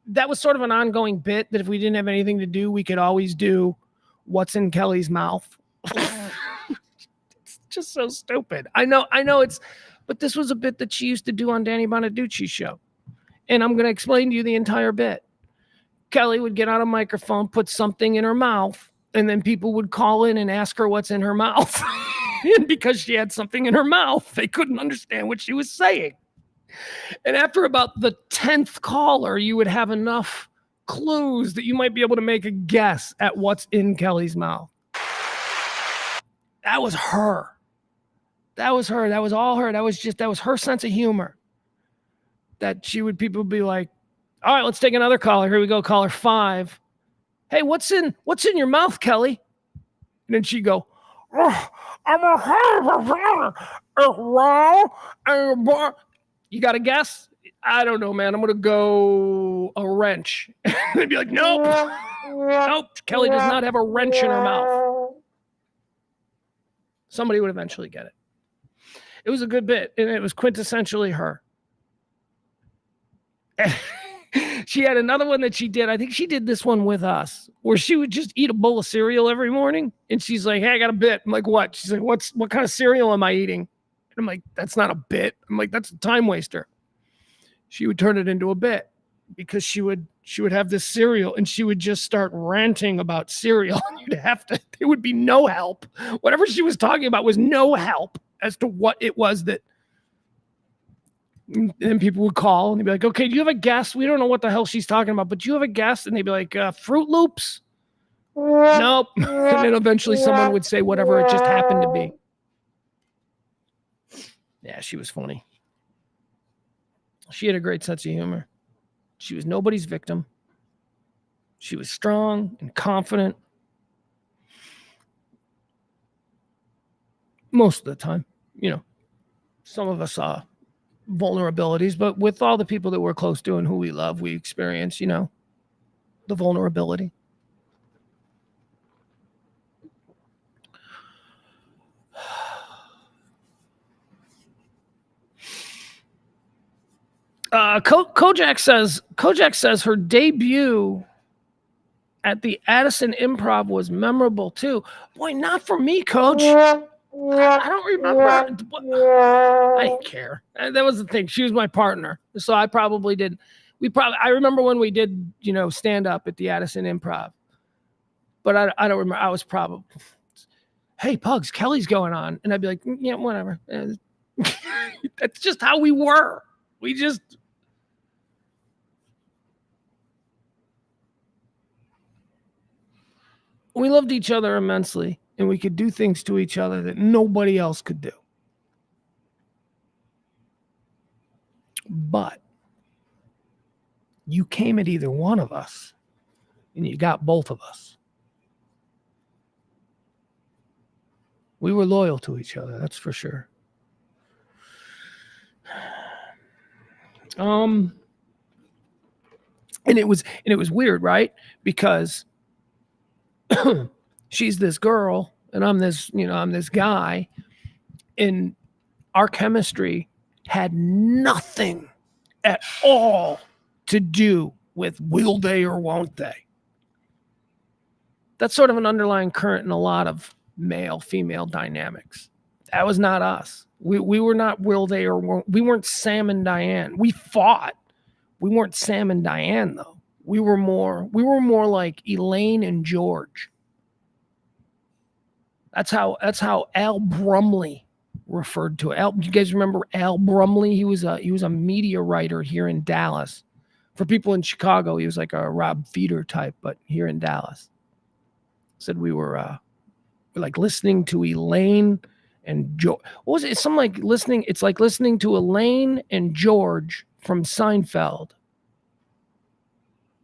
That was sort of an ongoing bit that if we didn't have anything to do, we could always do what's in Kelly's mouth. It's just so stupid. I know but this was a bit that she used to do on Danny Bonaducci's show. And I'm going to explain to you the entire bit. Kelly would get on a microphone, put something in her mouth, and then people would call in and ask her what's in her mouth. And because she had something in her mouth, they couldn't understand what she was saying. And after about the 10th caller, you would have enough clues that you might be able to make a guess at what's in Kelly's mouth. That was her. That was her. That was all her. That was her sense of humor. That people would be like, all right, let's take another caller. Here we go, caller 5. Hey, what's in your mouth, Kelly? And then she'd go, oh, you got a guess? I don't know, man. I'm going to go a wrench. They'd be like, nope. Nope. Kelly does not have a wrench in her mouth. Somebody would eventually get it. It was a good bit, and it was quintessentially her. She had another one that she did. I think she did this one with us, where she would just eat a bowl of cereal every morning. And she's like, hey, I got a bit. I'm like, what? She's like, what kind of cereal am I eating? And I'm like, that's not a bit. I'm like, that's a time waster. She would turn it into a bit because she would have this cereal and she would just start ranting about cereal. There would be no help. Whatever she was talking about was no help as to what it was that. And then people would call and they'd be like, okay, do you have a guess? We don't know what the hell she's talking about, but do you have a guess? And they'd be like, Fruit Loops? Nope. And then eventually someone would say whatever it just happened to be. Yeah, she was funny. She had a great sense of humor. She was nobody's victim. She was strong and confident. most of the time. Some of us vulnerabilities, but with all the people that we're close to and who we love, we experience, the vulnerability. Kojak says her debut at the Addison Improv was memorable too. Boy, not for me, Coach. I don't remember. I didn't care. That was the thing. She was my partner, so I probably did. I remember when we did, stand up at the Addison Improv, but I don't remember. I was probably, hey, Pugs, Kelly's going on, and I'd be like, yeah, whatever. That's just how we were. We loved each other immensely, and we could do things to each other that nobody else could do. But you came at either one of us, and you got both of us. We were loyal to each other, that's for sure. And it was weird, right? Because she's this girl and I'm this guy, and our chemistry had nothing at all to do with will they or won't they. That's sort of an underlying current in a lot of male-female dynamics. That was not us. We were not will they or won't. We weren't Sam and Diane. We fought. We weren't Sam and Diane though. We were more like Elaine and George. That's how Al Brumley referred to it. You guys remember Al Brumley? He was a media writer here in Dallas. For people in Chicago, he was like a Rob Feeder type, but here in Dallas. Said we were like listening to Elaine and George. What was it? Something like listening. It's like listening to Elaine and George from Seinfeld,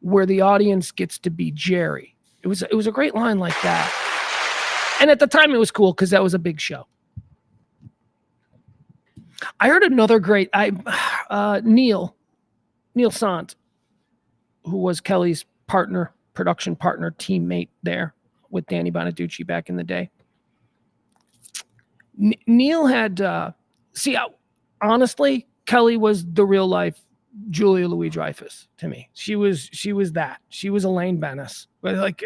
where the audience gets to be Jerry. It was a great line like that. And at the time, it was cool because that was a big show. I heard another great Neil Sant, who was Kelly's production partner, teammate there with Danny Bonaducci back in the day. Neil had honestly, Kelly was the real life Julia Louis-Dreyfus to me. She was that. She was Elaine Bennis. But like,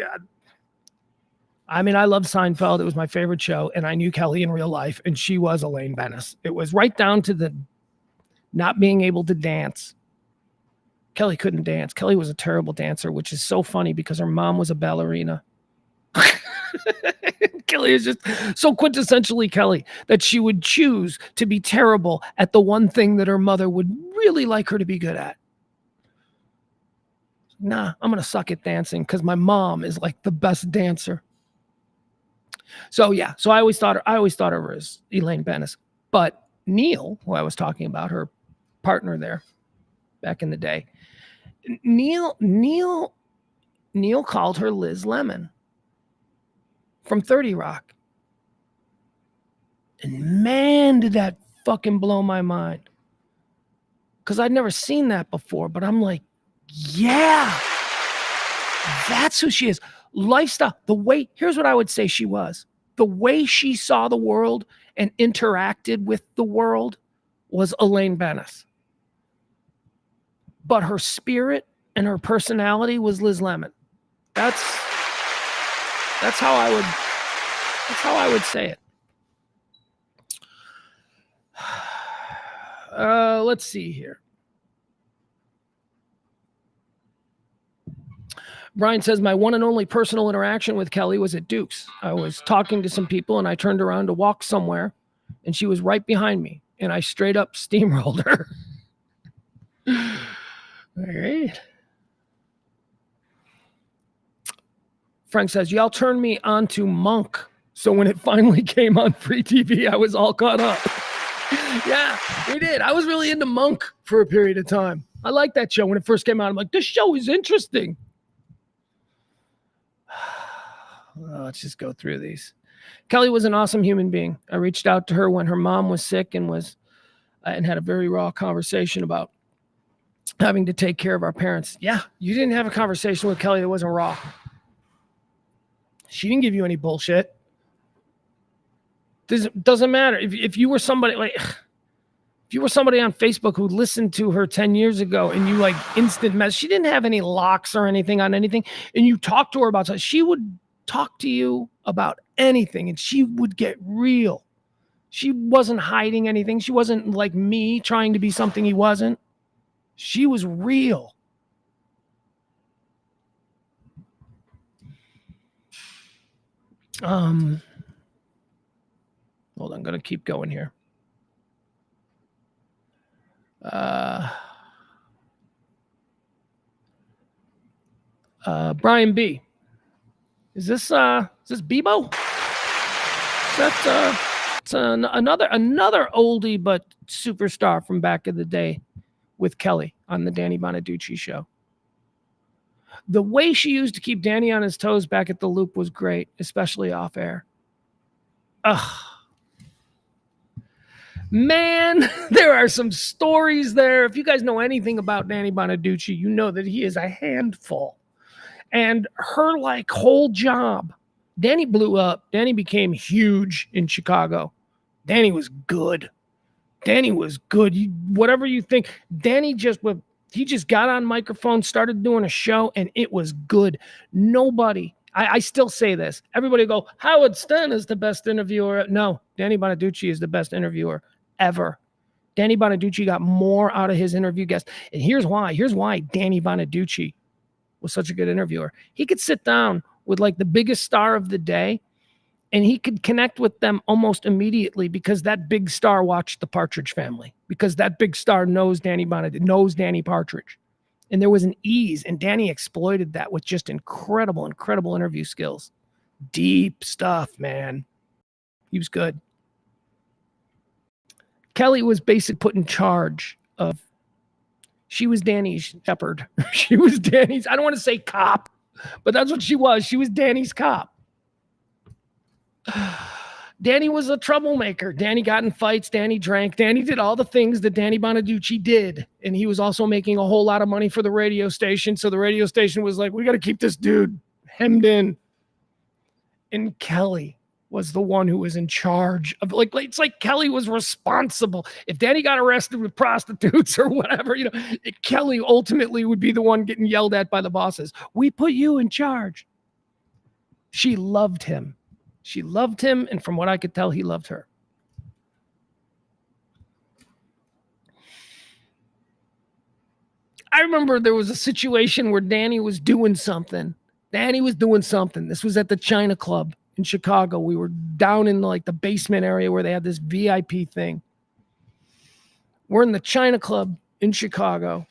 I love Seinfeld. It was my favorite show, and I knew Kelly in real life, and she was Elaine Bennis. It was right down to the not being able to dance. Kelly couldn't dance. Kelly was a terrible dancer, which is so funny because her mom was a ballerina. Kelly is just so quintessentially Kelly that she would choose to be terrible at the one thing that her mother would really like her to be good at. Nah, I'm going to suck at dancing because my mom is like the best dancer. So yeah, so I always thought of her as Elaine Bennis. But Neil, who I was talking about, her partner there back in the day, Neil called her Liz Lemon from 30 Rock. And man, did that fucking blow my mind. Because I'd never seen that before, but I'm like, yeah, that's who she is. Lifestyle, here's what I would say she was. The way she saw the world and interacted with the world was Elaine Bennis. But her spirit and her personality was Liz Lemon. That's how I would say it. Let's see here. Brian says, my one and only personal interaction with Kelly was at Duke's. I was talking to some people and I turned around to walk somewhere and she was right behind me and I straight up steamrolled her. All right. Frank says, y'all turned me on to Monk. So when it finally came on free TV, I was all caught up. Yeah, we did. I was really into Monk for a period of time. I liked that show when it first came out. I'm like, this show is interesting. Let's just go through these. Kelly was an awesome human being. I reached out to her when her mom was sick and had a very raw conversation about having to take care of our parents. Yeah, you didn't have a conversation with Kelly that wasn't raw. She didn't give you any bullshit. Doesn't matter. If you were somebody if you were somebody on Facebook who listened to her 10 years ago and you instant mess, she didn't have any locks or anything on anything, and you talked to her about something, she would talk to you about anything and she would get real. She wasn't hiding anything. She wasn't like me trying to be something he wasn't. She was real. Hold on, I'm going to keep going here. Brian B. Is this Bebo? It's another oldie but superstar from back in the day with Kelly on the Danny Bonaducci show. The way she used to keep Danny on his toes back at the Loop was great, especially off air. Ugh. Man, there are some stories there. If you guys know anything about Danny Bonaducci, you know that he is a handful. And her whole job, Danny blew up. Danny became huge in Chicago. Danny was good. Whatever you think, Danny just got on microphone, started doing a show, and it was good. Nobody, I still say this. Everybody go, Howard Stern is the best interviewer. No, Danny Bonaducci is the best interviewer ever. Danny Bonaducci got more out of his interview guests. And here's why. Here's why Danny Bonaducci was such a good interviewer. He could sit down with the biggest star of the day, and he could connect with them almost immediately because that big star watched the Partridge Family, because that big star knows Danny Partridge. And there was an ease, and Danny exploited that with just incredible interview skills. Deep stuff, man. He was good. Kelly was basically put in charge of, she was Danny's shepherd. She was Danny's, I don't want to say cop, but that's what she was. She was Danny's cop. Danny was a troublemaker. Danny got in fights. Danny drank. Danny did all the things that Danny Bonaducci did. And he was also making a whole lot of money for the radio station. So the radio station was like, we got to keep this dude hemmed in. And Kelly was the one who was in charge of, it's like Kelly was responsible. If Danny got arrested with prostitutes or whatever, Kelly ultimately would be the one getting yelled at by the bosses. We put you in charge. She loved him. And from what I could tell, he loved her. I remember there was a situation where Danny was doing something. This was at the China Club in Chicago. We were down in the basement area where they had this VIP thing. We're in the China Club in Chicago.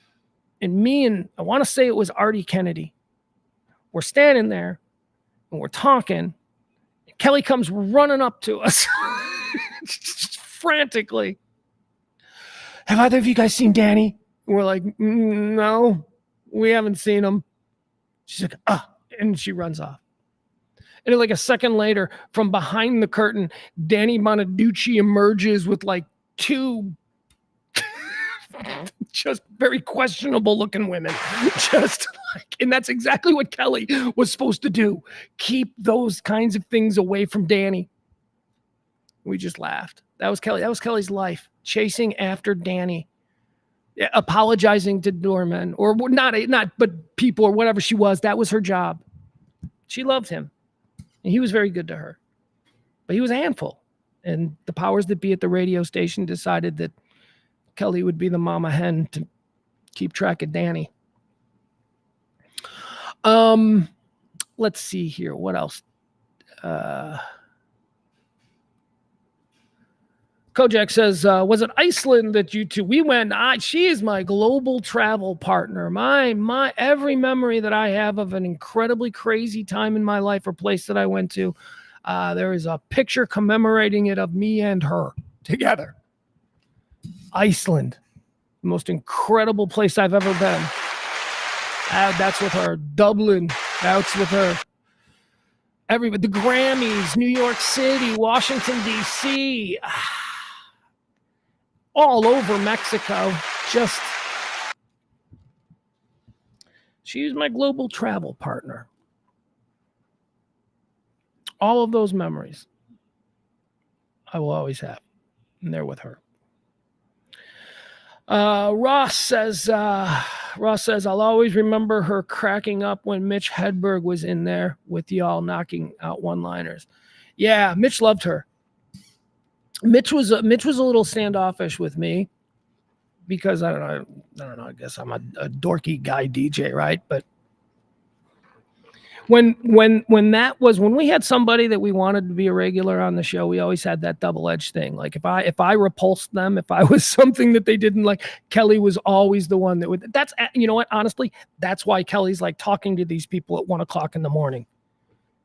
And me and, I want to say it was Artie Kennedy. We're standing there and we're talking. Kelly comes running up to us just frantically. Have either of you guys seen Danny? And we're like, no, we haven't seen him. She's like, and she runs off. And a second later, from behind the curtain, Danny Bonaducci emerges with two just very questionable looking women. And that's exactly what Kelly was supposed to do. Keep those kinds of things away from Danny. We just laughed. That was Kelly. That was Kelly's life. Chasing after Danny. Apologizing to doormen or but people or whatever she was. That was her job. She loved him. And he was very good to her. But he was a handful. And the powers that be at the radio station decided that Kelly would be the mama hen to keep track of Danny. Let's see here. What else? Kojak says, was it Iceland that you two, we went, she is my global travel partner. My every memory that I have of an incredibly crazy time in my life or place that I went to, there is a picture commemorating it of me and her together. Iceland, the most incredible place I've ever been. That's with her. Dublin, that's with her. everybody, the Grammys, New York City, Washington, D.C., all over Mexico. She's my global travel partner. All of those memories I will always have, and they're with her. Ross says, I'll always remember her cracking up when Mitch Hedberg was in there with y'all knocking out one-liners. Yeah, Mitch loved her. Mitch was a little standoffish with me because I don't know. I guess I'm a dorky guy DJ, right? But when we had somebody that we wanted to be a regular on the show, we always had that double-edged thing. Like if I repulsed them, if I was something that they didn't like, Kelly was always the one that would. That's, you know what? Honestly, that's why Kelly's like talking to these people at 1:00 in the morning,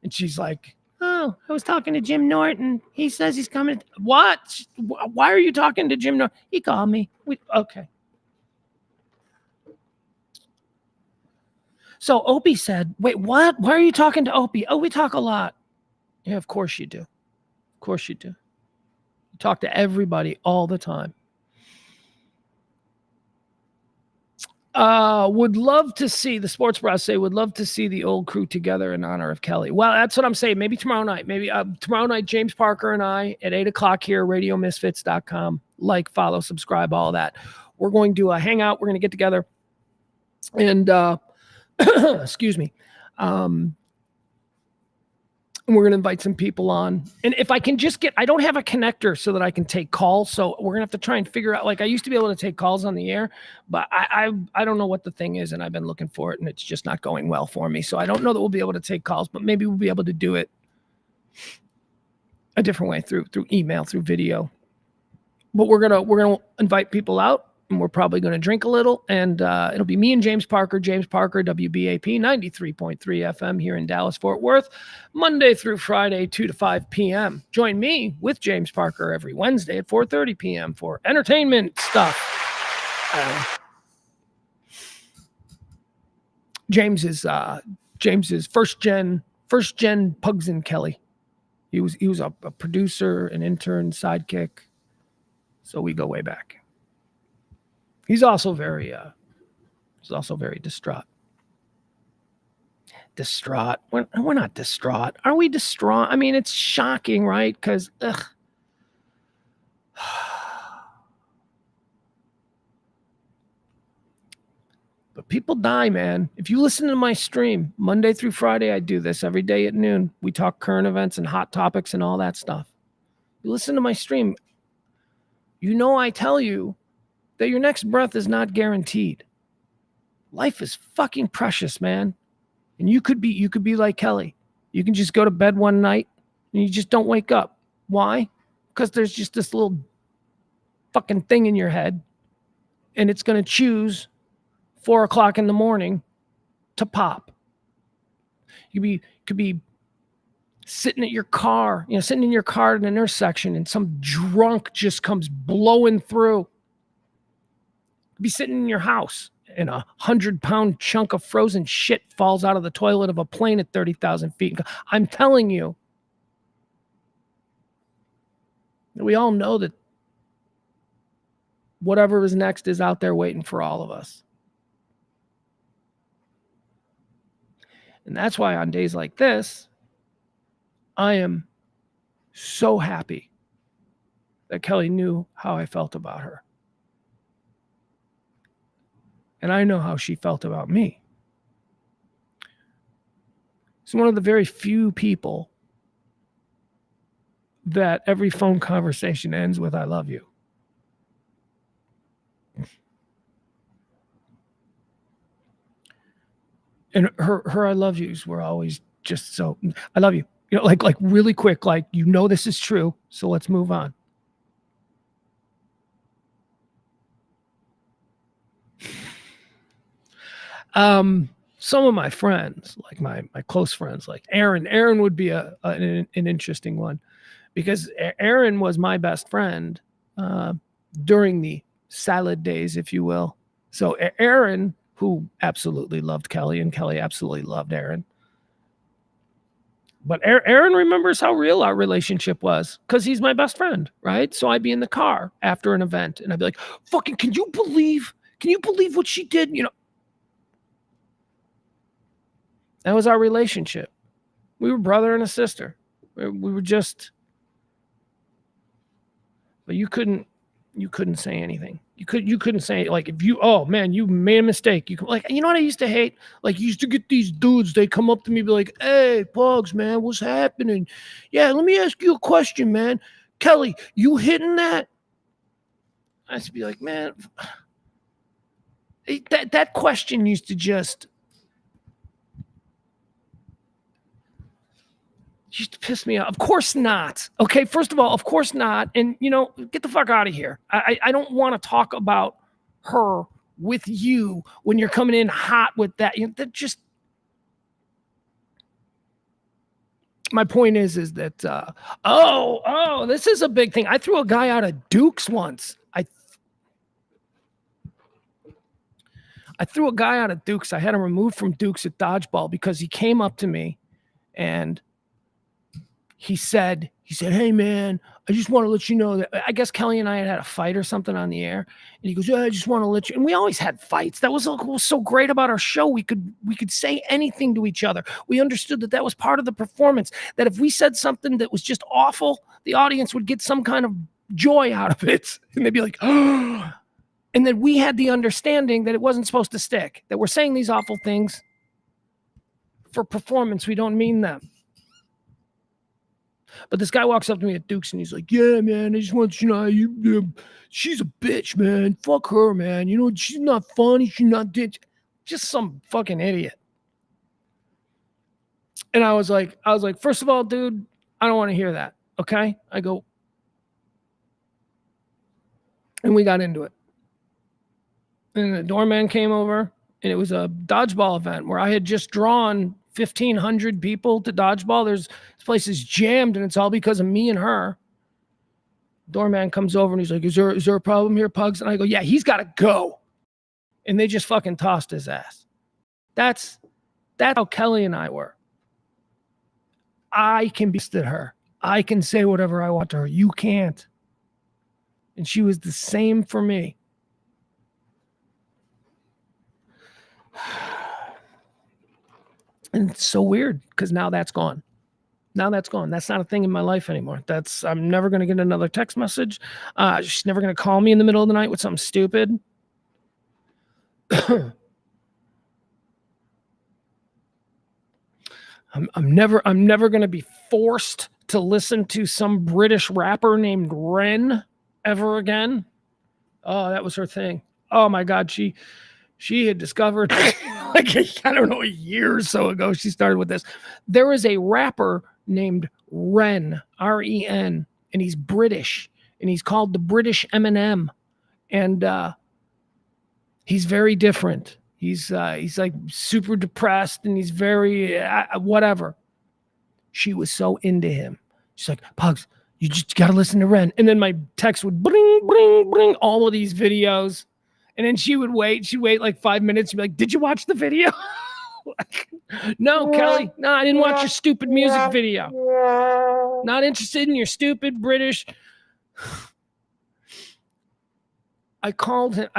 and she's like, "Oh, I was talking to Jim Norton. He says he's coming." What? Why are you talking to Jim Norton? He called me. Okay. So Opie said, "Wait, what? Why are you talking to Opie?" "Oh, we talk a lot." Yeah, of course you do. Of course you do. You talk to everybody all the time. Would love to see, the Sports Bros say, would love to see the old crew together in honor of Kelly. Well, that's what I'm saying. Maybe tomorrow night. Maybe tomorrow night, James Parker and I at 8:00 here, radiomisfits.com. Like, follow, subscribe, all that. We're going to hang out. We're going to get together. And, excuse me. And we're going to invite some people on. And if I can just I don't have a connector so that I can take calls. So we're going to have to try and figure out, like I used to be able to take calls on the air, but I don't know what the thing is. And I've been looking for it and it's just not going well for me. So I don't know that we'll be able to take calls, but maybe we'll be able to do it a different way through email, through video. But we're going to invite people out. And we're probably going to drink a little, and it'll be me and James Parker, WBAP 93.3 FM here in Dallas, Fort Worth, Monday through Friday, 2 to 5 p.m. Join me with James Parker every Wednesday at 4:30 p.m. for entertainment stuff. James is first gen Pugs and Kelly. He was a producer, an intern, sidekick, so we go way back. He's also very distraught. Distraught. We're not distraught. Are we distraught? I mean, it's shocking, right? Because, but people die, man. If you listen to my stream, Monday through Friday, I do this every day at noon. We talk current events and hot topics and all that stuff. You listen to my stream, I tell you that your next breath is not guaranteed. Life is fucking precious, man. And you could be like Kelly. You can just go to bed one night and you just don't wake up. Why? Because there's just this little fucking thing in your head and it's going to choose 4:00 in the morning to pop. You could be sitting in your car at an intersection and some drunk just comes blowing through. Be sitting in your house and 100-pound chunk of frozen shit falls out of the toilet of a plane at 30,000 feet. I'm telling you, we all know that whatever is next is out there waiting for all of us. And that's why on days like this, I am so happy that Kelly knew how I felt about her. And I know how she felt about me. She's one of the very few people that every phone conversation ends with, "I love you." And her I love yous were always just so, "I love you." Like really quick, like, this is true, so let's move on. Some of my friends, like my close friends, like Aaron would be an interesting one, because Aaron was my best friend during the salad days, if you will. So Aaron, who absolutely loved Kelly, and Kelly absolutely loved Aaron, But Aaron remembers how real our relationship was because he's my best friend, right? So I'd be in the car after an event and I'd be like, fucking, can you believe what she did? You know, that was our relationship. We were brother and a sister. We were just, but you couldn't say anything. You couldn't say, like, if you, oh man, you made a mistake. You like, you know what I used to hate? Like, you used to get these dudes, they come up to me, be like, hey, Pugs, man, what's happening? Yeah, let me ask you a question, man. Kelly, you hitting that? I used to be like, man, that question used to just piss me off. Of course not. Okay, first of all, of course not. And, you know, get the fuck out of here. I don't want to talk about her with you when you're coming in hot with that. You know, that just, my point is that, this is a big thing. I threw a guy out of Duke's once. I threw a guy out of Duke's. I had him removed from Duke's at dodgeball because he came up to me and he said, hey man, I just want to let you know that, I guess Kelly and I had a fight or something on the air. And he goes, yeah, I just want to let you, and we always had fights. That was what was so great about our show. We could say anything to each other. We understood that was part of the performance, that if we said something that was just awful, the audience would get some kind of joy out of it. And they'd be like, oh, and then we had the understanding that it wasn't supposed to stick, that we're saying these awful things for performance. We don't mean them. But this guy walks up to me at Duke's and he's like, yeah, man, I just want you to know, she's a bitch, man. Fuck her, man. You know, she's not funny. She's not just some fucking idiot. And I was like, first of all, dude, I don't want to hear that. Okay. I go, and we got into it. And the doorman came over and it was a dodgeball event where I had just drawn 1,500 people to dodgeball. This place is jammed and it's all because of me and her. Doorman comes over and he's like, is there a problem here, Pugs? And I go, yeah, he's got to go. And they just fucking tossed his ass. That's how Kelly and I were. I can be at her. I can say whatever I want to her. You can't. And she was the same for me. And it's so weird because now that's gone. That's not a thing in my life anymore. I'm never going to get another text message. She's never going to call me in the middle of the night with something stupid. I'm never going to be forced to listen to some British rapper named Ren ever again. Oh, that was her thing. Oh my God. She had discovered, like, I don't know, a year or so ago, she started with this. There is a rapper named Ren, R-E-N, and he's British, and he's called the British Eminem, and he's very different. He's like super depressed, and he's very whatever. She was so into him. She's like, Pugs, you just got to listen to Ren. And then my text would bring, all of these videos. And then she'd wait like 5 minutes. She'd be like, did you watch the video? No, Kelly. No, I didn't watch your stupid music video. Not interested in your stupid British. I called him.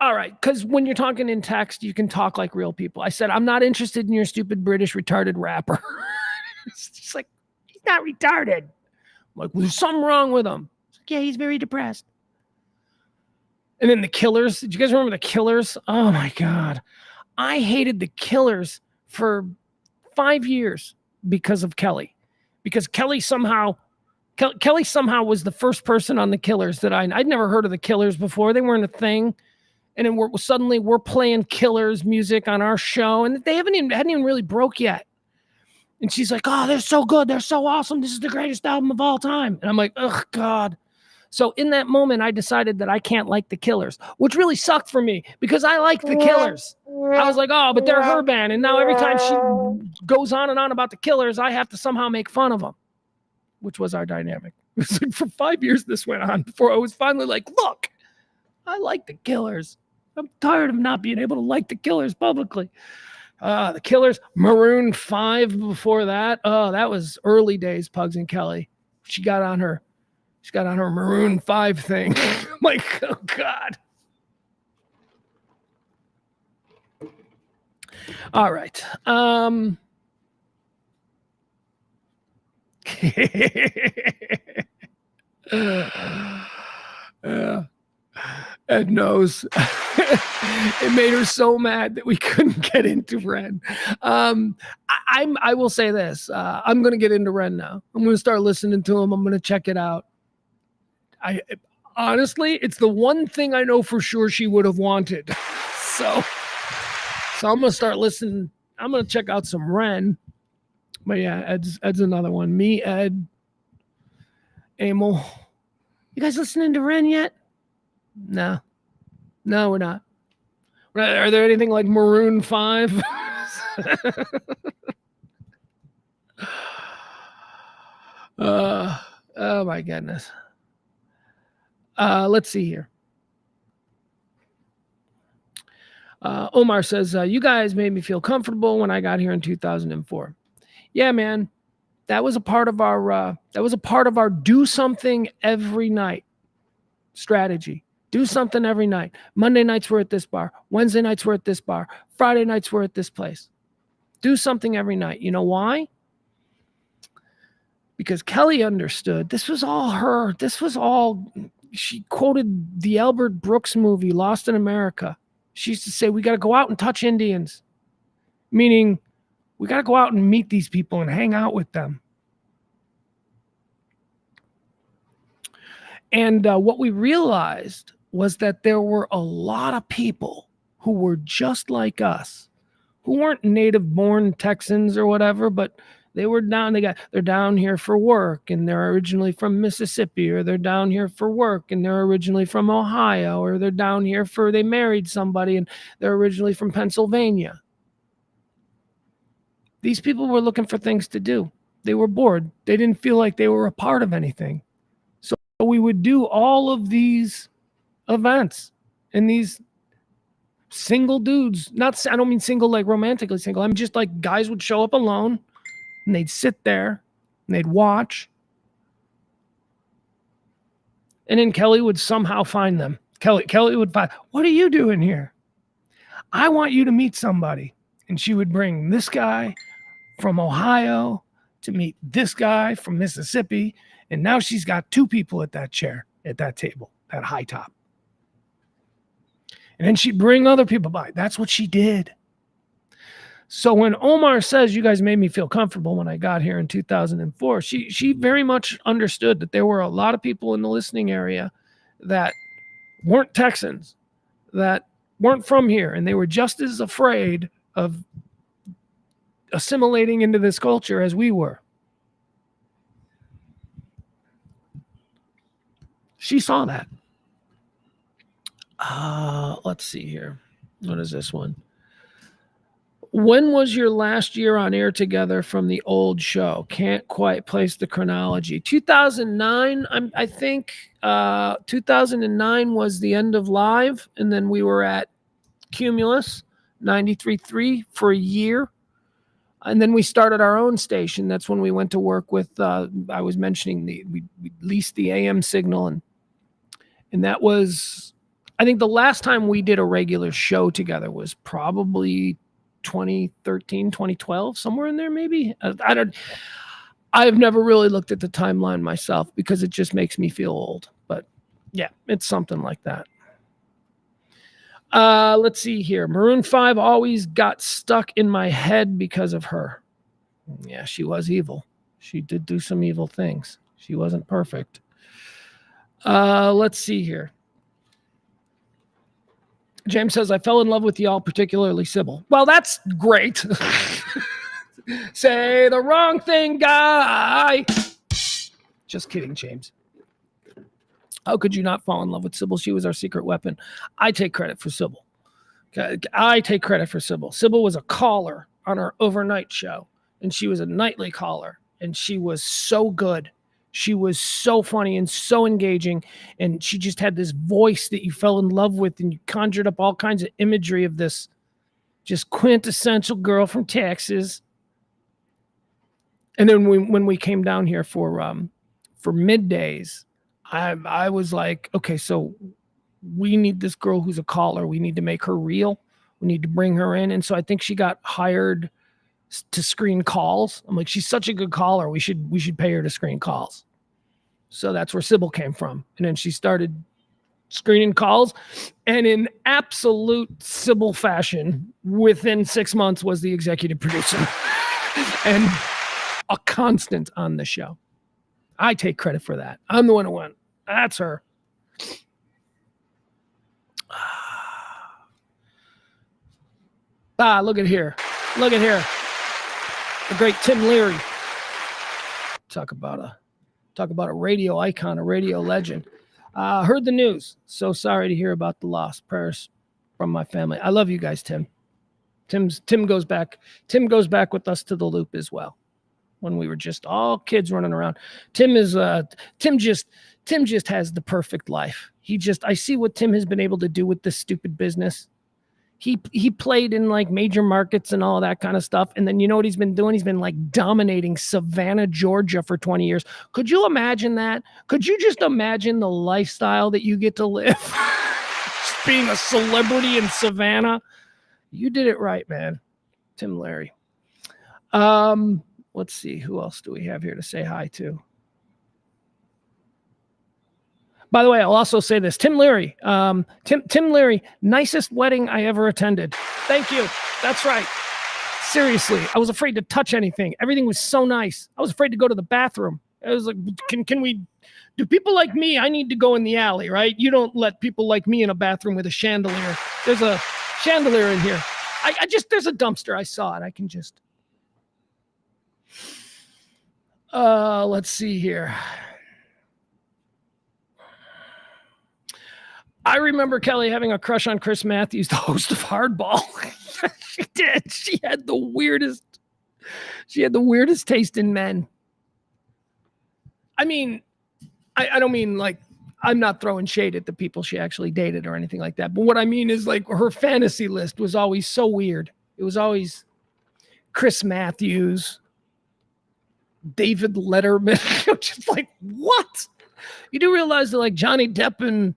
All right, because when you're talking in text, you can talk like real people. I said, I'm not interested in your stupid British retarded rapper. It's just like, he's not retarded. I'm like, well, there's something wrong with him. It's like, yeah, he's very depressed. And then the Killers. Did you guys remember the Killers? Oh my God. I hated the Killers for 5 years because of Kelly. Because Kelly somehow was the first person on the Killers that I'd never heard of the Killers before. They weren't a thing. And then suddenly we're playing Killers music on our show, and they hadn't even really broke yet. And she's like, oh, they're so good. They're so awesome. This is the greatest album of all time. And I'm like, oh God. So in that moment, I decided that I can't like the Killers, which really sucked for me because I liked the Killers. I was like, oh, but they're her band. And now every time she goes on and on about the Killers, I have to somehow make fun of them, which was our dynamic. It was like for 5 years this went on before I was finally like, look, I like the Killers. I'm tired of not being able to like the Killers publicly. The Killers, Maroon 5 before that. Oh, that was early days, Pugs and Kelly. She got on her Maroon 5 thing. Like, oh God. All right. Ed knows. It made her so mad that we couldn't get into Ren. I will say this. I'm going to get into Ren now. I'm going to start listening to him. I'm going to check it out. Honestly, it's the one thing I know for sure she would have wanted. So I'm going to start listening. I'm going to check out some Ren. But yeah, Ed's another one. Me, Ed, Emil. You guys listening to Ren yet? No, we're not. Are there anything like Maroon 5? Oh my goodness. Let's see here. Omar says, you guys made me feel comfortable when I got here in 2004. Yeah, man. That was a part of our do something every night strategy. Do something every night. Monday nights we're at this bar. Wednesday nights we're at this bar. Friday nights we're at this place. Do something every night. You know why? Because Kelly understood this was all her. She quoted the Albert Brooks movie, Lost in America. She used to say, we got to go out and touch Indians. Meaning, we got to go out and meet these people and hang out with them. And what we realized was that there were a lot of people who were just like us, who weren't native-born Texans or whatever, but they're down here for work, and they're originally from Mississippi, or they're down here for work, and they're originally from Ohio, or they're down here they married somebody, and they're originally from Pennsylvania. These people were looking for things to do. They were bored. They didn't feel like they were a part of anything. So we would do all of these events, and these single dudes, I don't mean single like romantically single. I'm just like guys would show up alone, and they'd sit there and they'd watch. And then Kelly would somehow find them. Kelly would find, what are you doing here? I want you to meet somebody. And she would bring this guy from Ohio to meet this guy from Mississippi. And now she's got two people at that chair, at that table, that high top. And then she'd bring other people by. That's what she did. So when Omar says, you guys made me feel comfortable when I got here in 2004, she very much understood that there were a lot of people in the listening area that weren't Texans, that weren't from here, and they were just as afraid of assimilating into this culture as we were. She saw that. Let's see here. What is this one? When was your last year on air together from the old show? Can't quite place the chronology. 2009, I think. 2009 was the end of live, and then we were at Cumulus 93.3 for a year. And then we started our own station. That's when we went to work with, I was mentioning, we leased the AM signal. And that was, I think the last time we did a regular show together was probably 2013, 2012, somewhere in there, maybe. I've never really looked at the timeline myself because it just makes me feel old. But yeah, it's something like that. Let's see here. Maroon 5 always got stuck in my head because of her. Yeah, she was evil. She did do some evil things. She wasn't perfect. Let's see here. James says, I fell in love with y'all, particularly Sybil. Well, that's great. Say the wrong thing, guy. Just kidding, James. How could you not fall in love with Sybil? She was our secret weapon. I take credit for Sybil. I take credit for Sybil. Sybil was a caller on our overnight show, and she was a nightly caller, and she was so good. She was so funny and so engaging, and she just had this voice that you fell in love with, and you conjured up all kinds of imagery of this just quintessential girl from Texas. And then when we came down here for middays, I was like, okay, so we need this girl who's a caller. We need to make her real. We need to bring her in. And so I think she got hired to screen calls. I'm like, she's such a good caller. We should pay her to screen calls. So that's where Sybil came from. And then she started screening calls, and in absolute Sybil fashion, within 6 months was the executive producer and a constant on the show. I take credit for that. I'm the one who went, that's her. Look at here. Look at here. The great Tim Leary. Talk about a radio icon, a radio legend. Heard the news. So sorry to hear about the loss. Prayers from my family. I love you guys, Tim. Tim goes back with us to the Loop as well. When we were just all kids running around. Tim just has the perfect life. I see what Tim has been able to do with this stupid business. He played in like major markets and all that kind of stuff. And then you know what he's been doing? He's been like dominating Savannah, Georgia for 20 years. Could you imagine that? Could you just imagine the lifestyle that you get to live? Just being a celebrity in Savannah. You did it right, man. Tim Leary. Let's see. Who else do we have here to say hi to? By the way, I'll also say this. Tim Leary. Tim Leary, nicest wedding I ever attended. Thank you. That's right. Seriously, I was afraid to touch anything. Everything was so nice. I was afraid to go to the bathroom. I was like, can we, do people like me, I need to go in the alley, right? You don't let people like me in a bathroom with a chandelier. There's a chandelier in here. There's a dumpster. I saw it. I can just, let's see here. I remember Kelly having a crush on Chris Matthews, the host of Hardball. She did. She had the weirdest taste in men. I mean, I don't mean like, I'm not throwing shade at the people she actually dated or anything like that. But what I mean is like her fantasy list was always so weird. It was always Chris Matthews, David Letterman. Just like, what? You do realize that like Johnny Depp and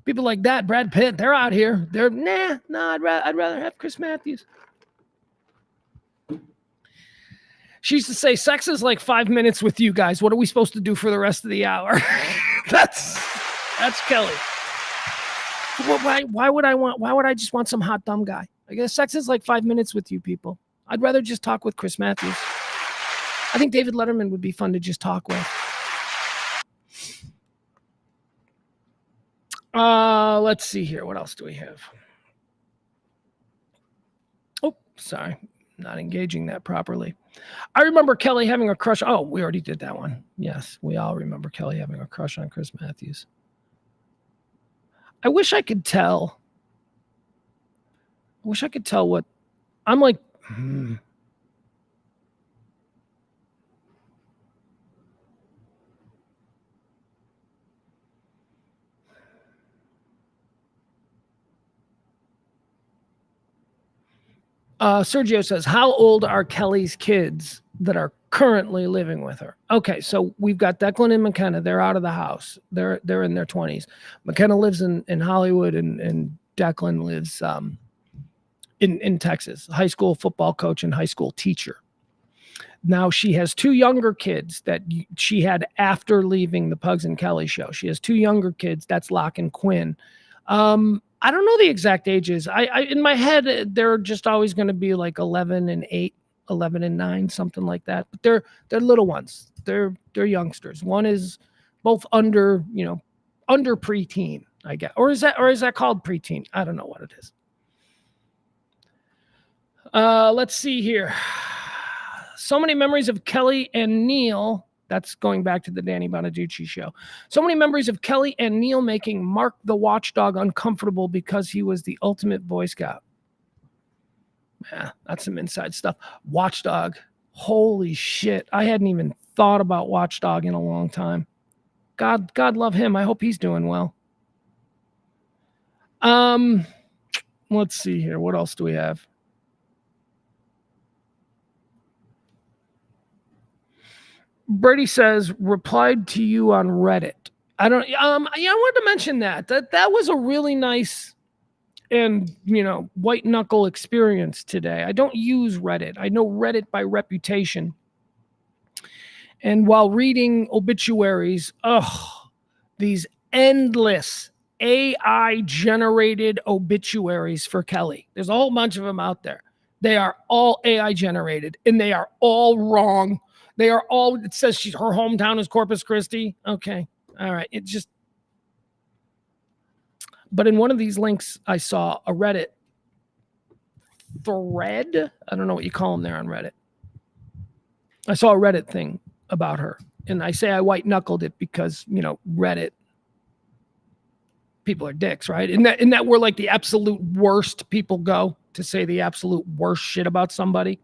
people like that, Brad Pitt, they're out here. They're, I'd rather have Chris Matthews. She used to say, sex is like 5 minutes with you guys. What are we supposed to do for the rest of the hour? That's Kelly. Why would I just want some hot dumb guy? I guess sex is like 5 minutes with you people. I'd rather just talk with Chris Matthews. I think David Letterman would be fun to just talk with. Let's see here. What else do we have? Oh, sorry. Not engaging that properly. I remember Kelly having a crush. Oh, we already did that one. Yes, we all remember Kelly having a crush on Chris Matthews. I wish I could tell what I'm like. Sergio says, how old are Kelly's kids that are currently living with her? Okay, so we've got Declan and McKenna. They're out of the house. They're in their 20s. McKenna lives in Hollywood, and Declan lives in Texas. High school football coach and high school teacher. Now she has two younger kids that she had after leaving the Pugs and Kelly show. She has two younger kids. That's Locke and Quinn. I don't know the exact ages. I in my head, they're just always going to be like 11 and 8, 11 and 9, something like that. But they're little ones. They're youngsters. One is both under preteen, I guess. Or is that called preteen? I don't know what it is. Let's see here. So many memories of Kelly and Neil. That's going back to the Danny Bonaducci show. So many memories of Kelly and Neil making Mark the Watchdog uncomfortable because he was the ultimate Boy Scout. Yeah, that's some inside stuff. Watchdog. Holy shit. I hadn't even thought about Watchdog in a long time. God love him. I hope he's doing well. Let's see here. What else do we have? Brady says, replied to you on Reddit. I don't, yeah, I wanted to mention that was a really nice and, white knuckle experience today. I don't use Reddit. I know Reddit by reputation. And while reading obituaries, these endless AI generated obituaries for Kelly. There's a whole bunch of them out there. They are all AI generated and they are all wrong. They are all, it says her hometown is Corpus Christi. Okay. All right. But in one of these links, I saw a Reddit thread. I don't know what you call them there on Reddit. I saw a Reddit thing about her. And I say I white knuckled it because, Reddit, people are dicks, right? Isn't that where like the absolute worst people go to say the absolute worst shit about somebody?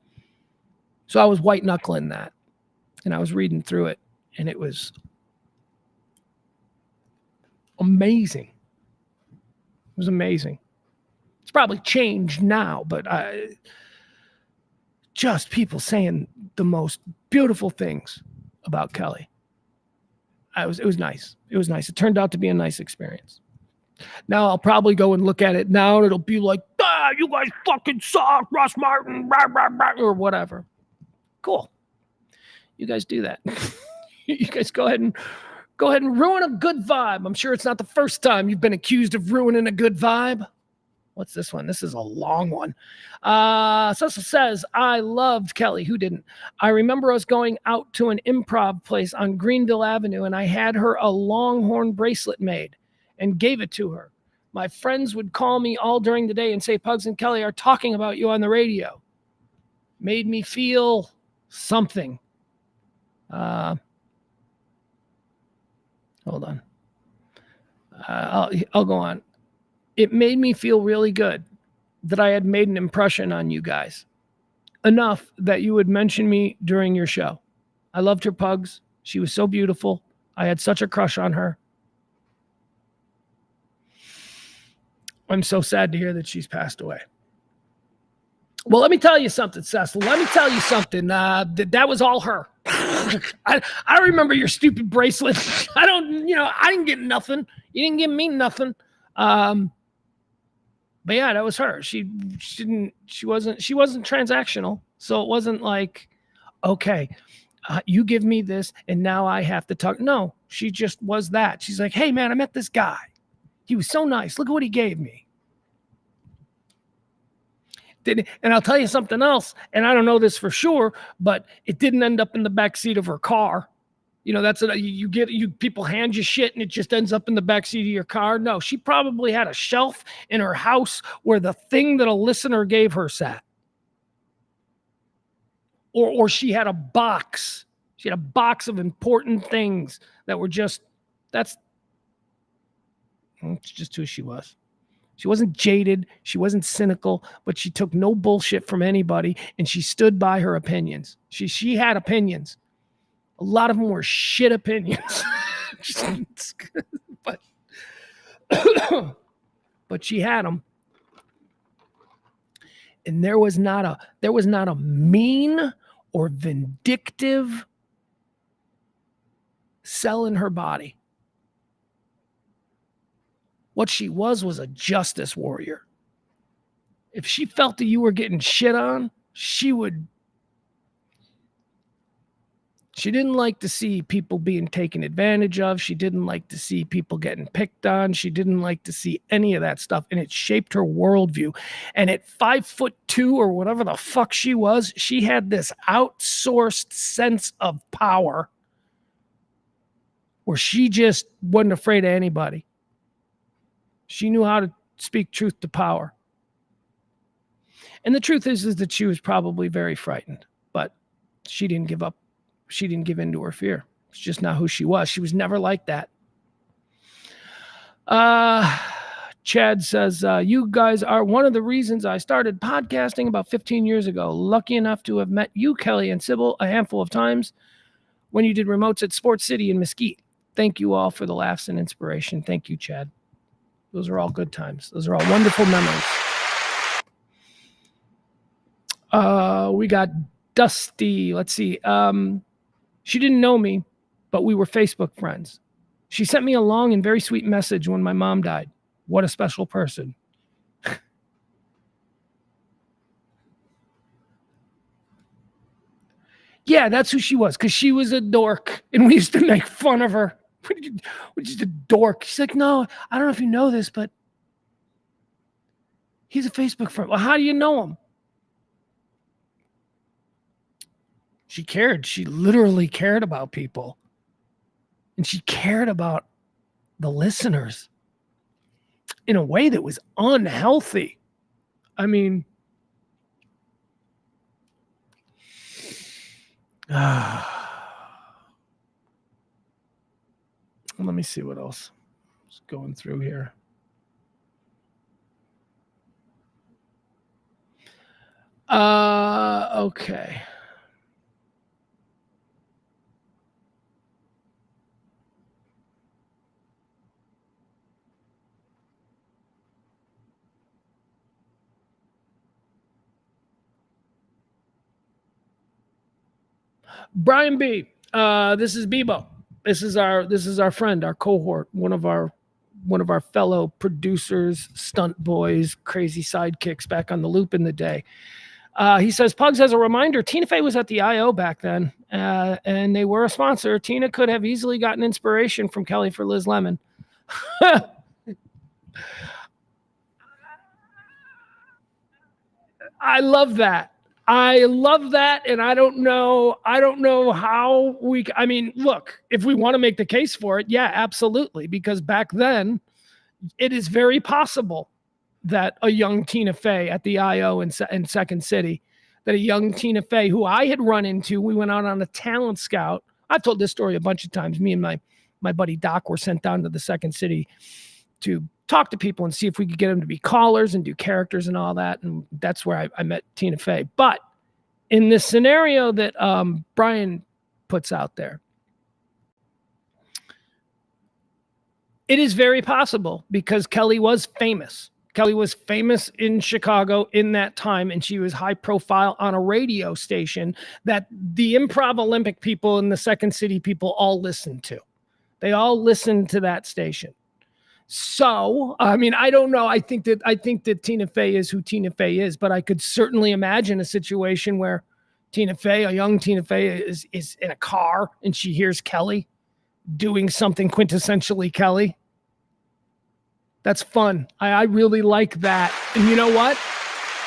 So I was white knuckling that. And I was reading through it, and it was amazing. It was amazing. It's probably changed now, but just people saying the most beautiful things about Kelly. It was nice. It was nice. It turned out to be a nice experience. Now I'll probably go and look at it now, and it'll be like, you guys fucking suck, Russ Martin, rah, rah, rah, or whatever. Cool. You guys do that. You guys go ahead and ruin a good vibe. I'm sure it's not the first time you've been accused of ruining a good vibe. What's this one? This is a long one. Cecil says, I loved Kelly. Who didn't? I remember us going out to an improv place on Greenville Avenue, and I had her a Longhorn bracelet made and gave it to her. My friends would call me all during the day and say, Pugs and Kelly are talking about you on the radio. Made me feel something. Hold on. I'll go on. It made me feel really good that I had made an impression on you guys. Enough that you would mention me during your show. I loved her, Pugs. She was so beautiful. I had such a crush on her. I'm so sad to hear that she's passed away. Well, let me tell you something, Cecil. Let me tell you something. That was all her. I remember your stupid bracelet. I didn't get nothing. You didn't give me nothing. But yeah, that was her. She wasn't transactional. So it wasn't like, okay, you give me this and now I have to talk. No, she just was that. She's like, hey man, I met this guy. He was so nice. Look at what he gave me. And I'll tell you something else, and I don't know this for sure, but it didn't end up in the back seat of her car. That's people hand you shit and it just ends up in the back seat of your car. No, she probably had a shelf in her house where the thing that a listener gave her sat. Or she had a box. She had a box of important things that were that's just who she was. She wasn't jaded. She wasn't cynical, but she took no bullshit from anybody, and she stood by her opinions. She had opinions. A lot of them were shit opinions. but she had them. And there was not a mean or vindictive cell in her body. What she was a justice warrior. If she felt that you were getting shit on, she didn't like to see people being taken advantage of. She didn't like to see people getting picked on. She didn't like to see any of that stuff. And it shaped her worldview. And at 5'2" or whatever the fuck she was, she had this outsourced sense of power where she just wasn't afraid of anybody. She knew how to speak truth to power. And the truth is that she was probably very frightened, but she didn't give up. She didn't give in to her fear. It's just not who she was. She was never like that. Chad says, you guys are one of the reasons I started podcasting about 15 years ago. Lucky enough to have met you, Kelly, and Sybil a handful of times when you did remotes at Sports City in Mesquite. Thank you all for the laughs and inspiration. Thank you, Chad. Those are all good times. Those are all wonderful memories. We got Dusty. Let's see. She didn't know me, but we were Facebook friends. She sent me a long and very sweet message when my mom died. What a special person. Yeah, that's who she was, because she was a dork, and we used to make fun of her. We're just a dork. She's like, no, I don't know if you know this, but he's a Facebook friend. Well, how do you know him? She cared. She literally cared about people. And she cared about the listeners in a way that was unhealthy. I mean, let me see what else is going through here. Okay. Brian B. This is Bebo. This is our friend, our cohort, one of our fellow producers, stunt boys, crazy sidekicks back on the loop in the day. He says, Pugs, as a reminder, Tina Fey was at the I.O. back then, and they were a sponsor. Tina could have easily gotten inspiration from Kelly for Liz Lemon. I love that. And I don't know how I mean, look, if we want to make the case for it, yeah, absolutely. Because back then, it is very possible that a young Tina Fey at the I.O. in Second City, that a young Tina Fey who I had run into, we went out on a talent scout. I've told this story a bunch of times. Me and my buddy Doc were sent down to the Second City to talk to people and see if we could get them to be callers and do characters and all that. And that's where I met Tina Fey. But in this scenario that Brian puts out there, it is very possible because Kelly was famous. Kelly was famous in Chicago in that time, and she was high profile on a radio station that the Improv Olympic people and the Second City people all listened to. They all listened to that station. So, I mean, I don't know. I think that Tina Fey is who Tina Fey is, but I could certainly imagine a situation where Tina Fey, a young Tina Fey, is in a car and she hears Kelly doing something quintessentially Kelly. That's fun. I really like that. And you know what?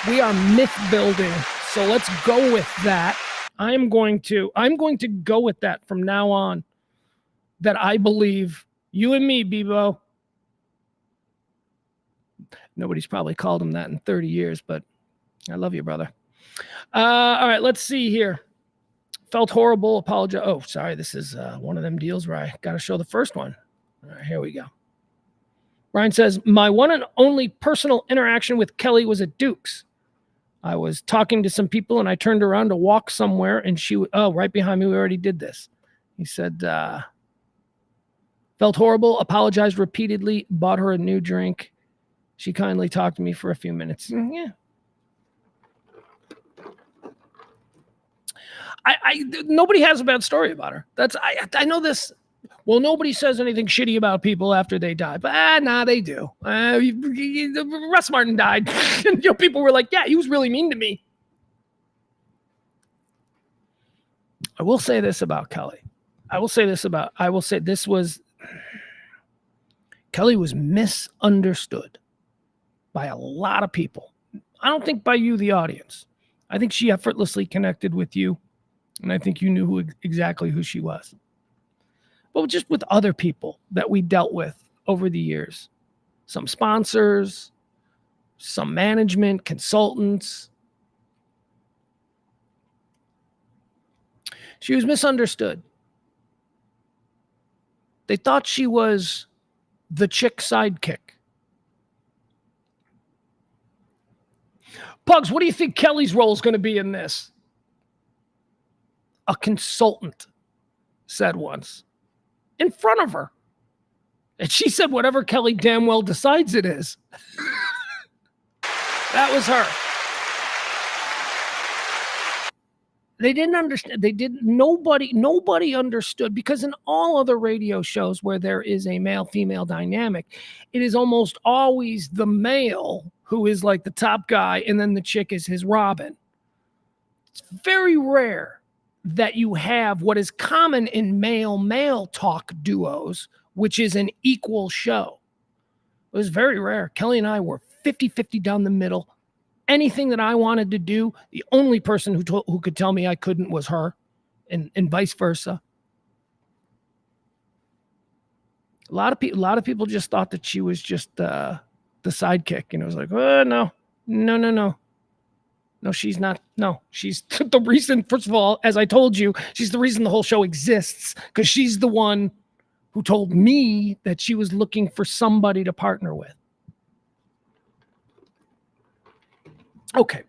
We are myth building. So let's go with that. I'm going to go with that from now on, that I believe you and me, Bebo. Nobody's probably called him that in 30 years, but I love you, brother. All right, let's see here. Felt horrible. Apologize. Oh, sorry. This is one of them deals where I got to show the first one. All right, here we go. Ryan says, my one and only personal interaction with Kelly was at Duke's. I was talking to some people and I turned around to walk somewhere and right behind me, we already did this. He said, felt horrible, apologized repeatedly, bought her a new drink. She kindly talked to me for a few minutes. Yeah. Nobody has a bad story about her. I know this. Well, nobody says anything shitty about people after they die, but they do. Russ Martin died. People were like, yeah, he was really mean to me. I will say this about Kelly. Kelly was misunderstood by a lot of people. I don't think by you, the audience. I think she effortlessly connected with you, and I think you knew exactly who she was. But just with other people that we dealt with over the years, some sponsors, some management, consultants. She was misunderstood. They thought she was the chick sidekick. Pugs, what do you think Kelly's role is going to be in this? A consultant said once in front of her. And she said whatever Kelly damn well decides it is. That was her. They didn't understand. Nobody understood, because in all other radio shows where there is a male-female dynamic, it is almost always the male who is like the top guy, and then the chick is his Robin. It's very rare that you have what is common in male-male talk duos, which is an equal show. It was very rare. Kelly and I were 50-50 down the middle. Anything that I wanted to do, the only person who could tell me I couldn't was her, and vice versa. A lot of people just thought that she was just the sidekick, and it was like, oh no, she's not. No, she's the reason. First of all, as I told you, she's the reason the whole show exists, because she's the one who told me that she was looking for somebody to partner with. Okay.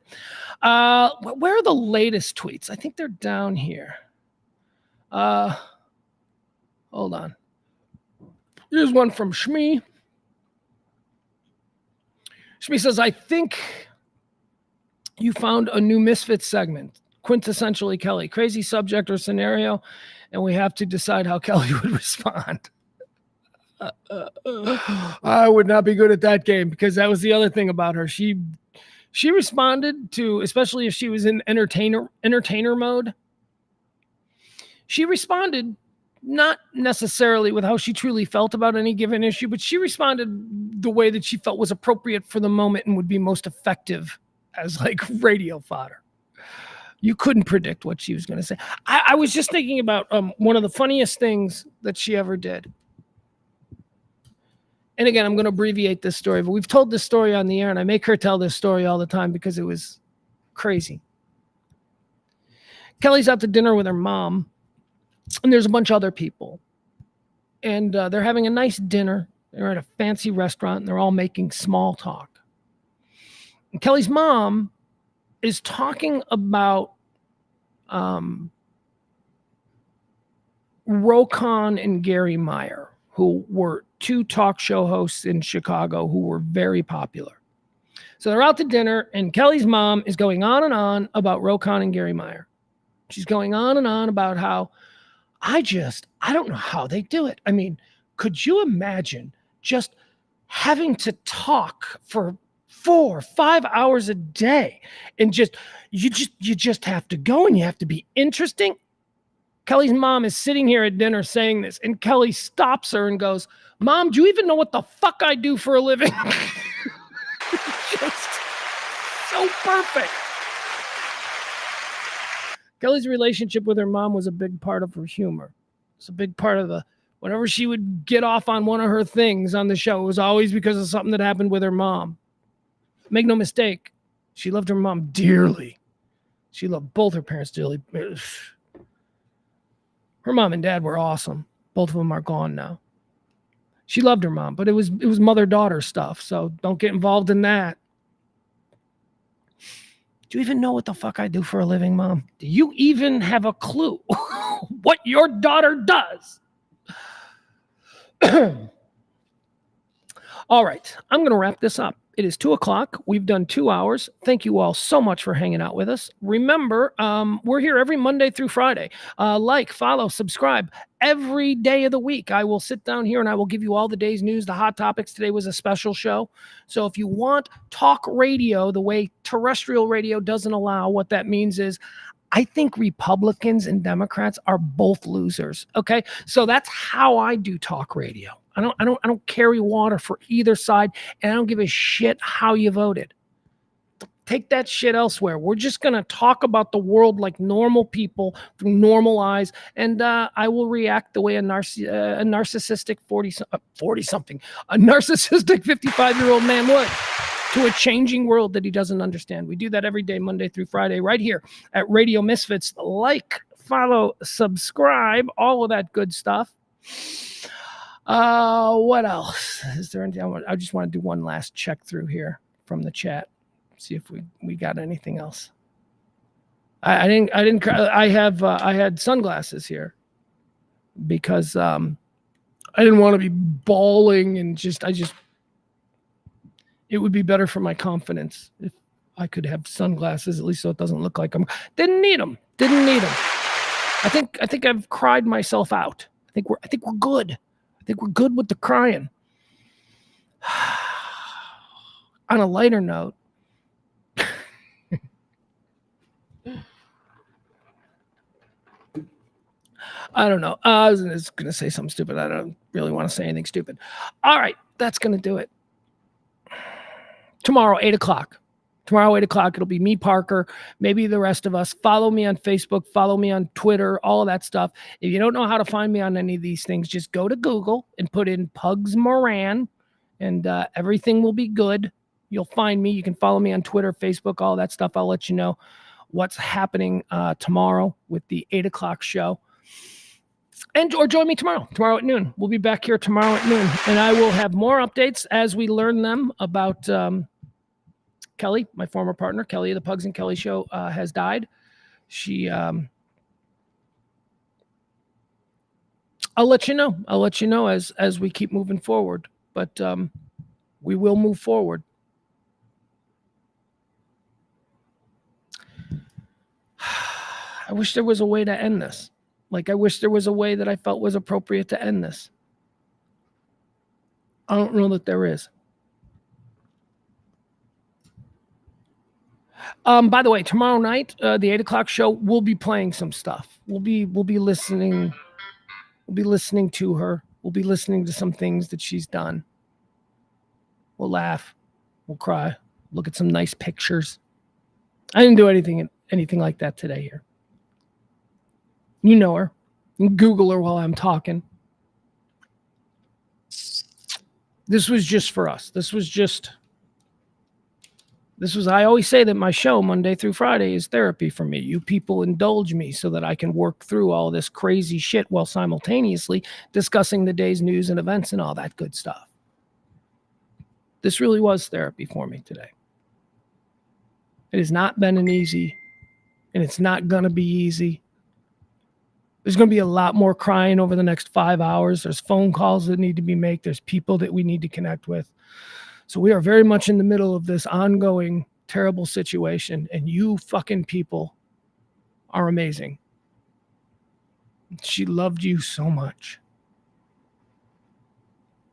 Where are the latest tweets? I think they're down here. Hold on. Here's one from Shmi. Shmi says, I think you found a new Misfits segment, quintessentially Kelly. Crazy subject or scenario, and we have to decide how Kelly would respond. I would not be good at that game, because that was the other thing about her. She responded to, especially if she was in entertainer mode, she responded not necessarily with how she truly felt about any given issue, but she responded the way that she felt was appropriate for the moment and would be most effective as like radio fodder. You couldn't predict what she was going to say. I was just thinking about one of the funniest things that she ever did. And again, I'm going to abbreviate this story, but we've told this story on the air, and I make her tell this story all the time because it was crazy. Kelly's out to dinner with her mom, and there's a bunch of other people. And they're having a nice dinner. They're at a fancy restaurant, and they're all making small talk. And Kelly's mom is talking about Rokon and Gary Mohr, who were two talk show hosts in Chicago who were very popular. So they're out to dinner, and Kelly's mom is going on and on about Rokon and Gary Mohr. She's going on and on about how I don't know how they do it. I mean, could you imagine just having to talk for 4 or 5 hours a day, and you just have to go, and you have to be interesting? Kelly's mom is sitting here at dinner saying this, and Kelly stops her and goes, Mom, do you even know what the fuck I do for a living? Just so perfect. Kelly's relationship with her mom was a big part of her humor. It's a big part of whenever she would get off on one of her things on the show, it was always because of something that happened with her mom. Make no mistake, she loved her mom dearly. She loved both her parents dearly. Her mom and dad were awesome. Both of them are gone now. She loved her mom, but it was mother-daughter stuff, so don't get involved in that. Do you even know what the fuck I do for a living, Mom? Do you even have a clue what your daughter does? All right, I'm going to wrap this up. It is 2:00. We've done 2 hours. Thank you all so much for hanging out with us. Remember, we're here every Monday through Friday. Like, follow, subscribe every day of the week. I will sit down here and I will give you all the day's news, the hot topics. Today was a special show. So if you want talk radio the way terrestrial radio doesn't allow, what that means is I think Republicans and Democrats are both losers. Okay. So that's how I do talk radio. I don't carry water for either side, and I don't give a shit how you voted. Take that shit elsewhere. We're just going to talk about the world like normal people through normal eyes, and I will react the way a narcissistic 40-something, a narcissistic 55-year-old man would to a changing world that he doesn't understand. We do that every day, Monday through Friday, right here at Radio Misfits. Like, follow, subscribe, all of that good stuff. What else? Is there anything? I just want to do one last check through here from the chat. See if we got anything else. I had sunglasses here because I didn't want to be bawling, and it would be better for my confidence I could have sunglasses, at least so it doesn't look like I'm. Didn't need them. I think I've cried myself out. I think we're good. I think we're good with the crying. On a lighter note, I don't know. I was just going to say something stupid. I don't really want to say anything stupid. All right, that's going to do it. Tomorrow, 8 o'clock. Tomorrow, 8 o'clock, it'll be me, Parker, maybe the rest of us. Follow me on Facebook. Follow me on Twitter, all of that stuff. If you don't know how to find me on any of these things, just go to Google and put in Pugs Moran, and everything will be good. You'll find me. You can follow me on Twitter, Facebook, all that stuff. I'll let you know what's happening tomorrow with the 8 o'clock show. Or join me tomorrow at noon. We'll be back here tomorrow at noon, and I will have more updates as we learn them about Kelly, my former partner. Kelly of the Pugs and Kelly show has died. She, I'll let you know. I'll let you know as we keep moving forward. But we will move forward. I wish there was a way to end this. Like, I wish there was a way that I felt was appropriate to end this. I don't know that there is. By the way, tomorrow night, the 8 o'clock show, we'll be playing some stuff. We'll be listening. We'll be listening to her. We'll be listening to some things that she's done. We'll laugh. We'll cry. Look at some nice pictures. I didn't do anything like that today here. You know her. You can Google her while I'm talking. This was just for us. I always say that my show, Monday through Friday, is therapy for me. You people indulge me so that I can work through all this crazy shit while simultaneously discussing the day's news and events and all that good stuff. This really was therapy for me today. It has not been an easy, and it's not going to be easy. There's going to be a lot more crying over the next 5 hours. There's phone calls that need to be made. There's people that we need to connect with. So we are very much in the middle of this ongoing terrible situation, and you fucking people are amazing. She loved you so much.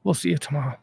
We'll see you tomorrow.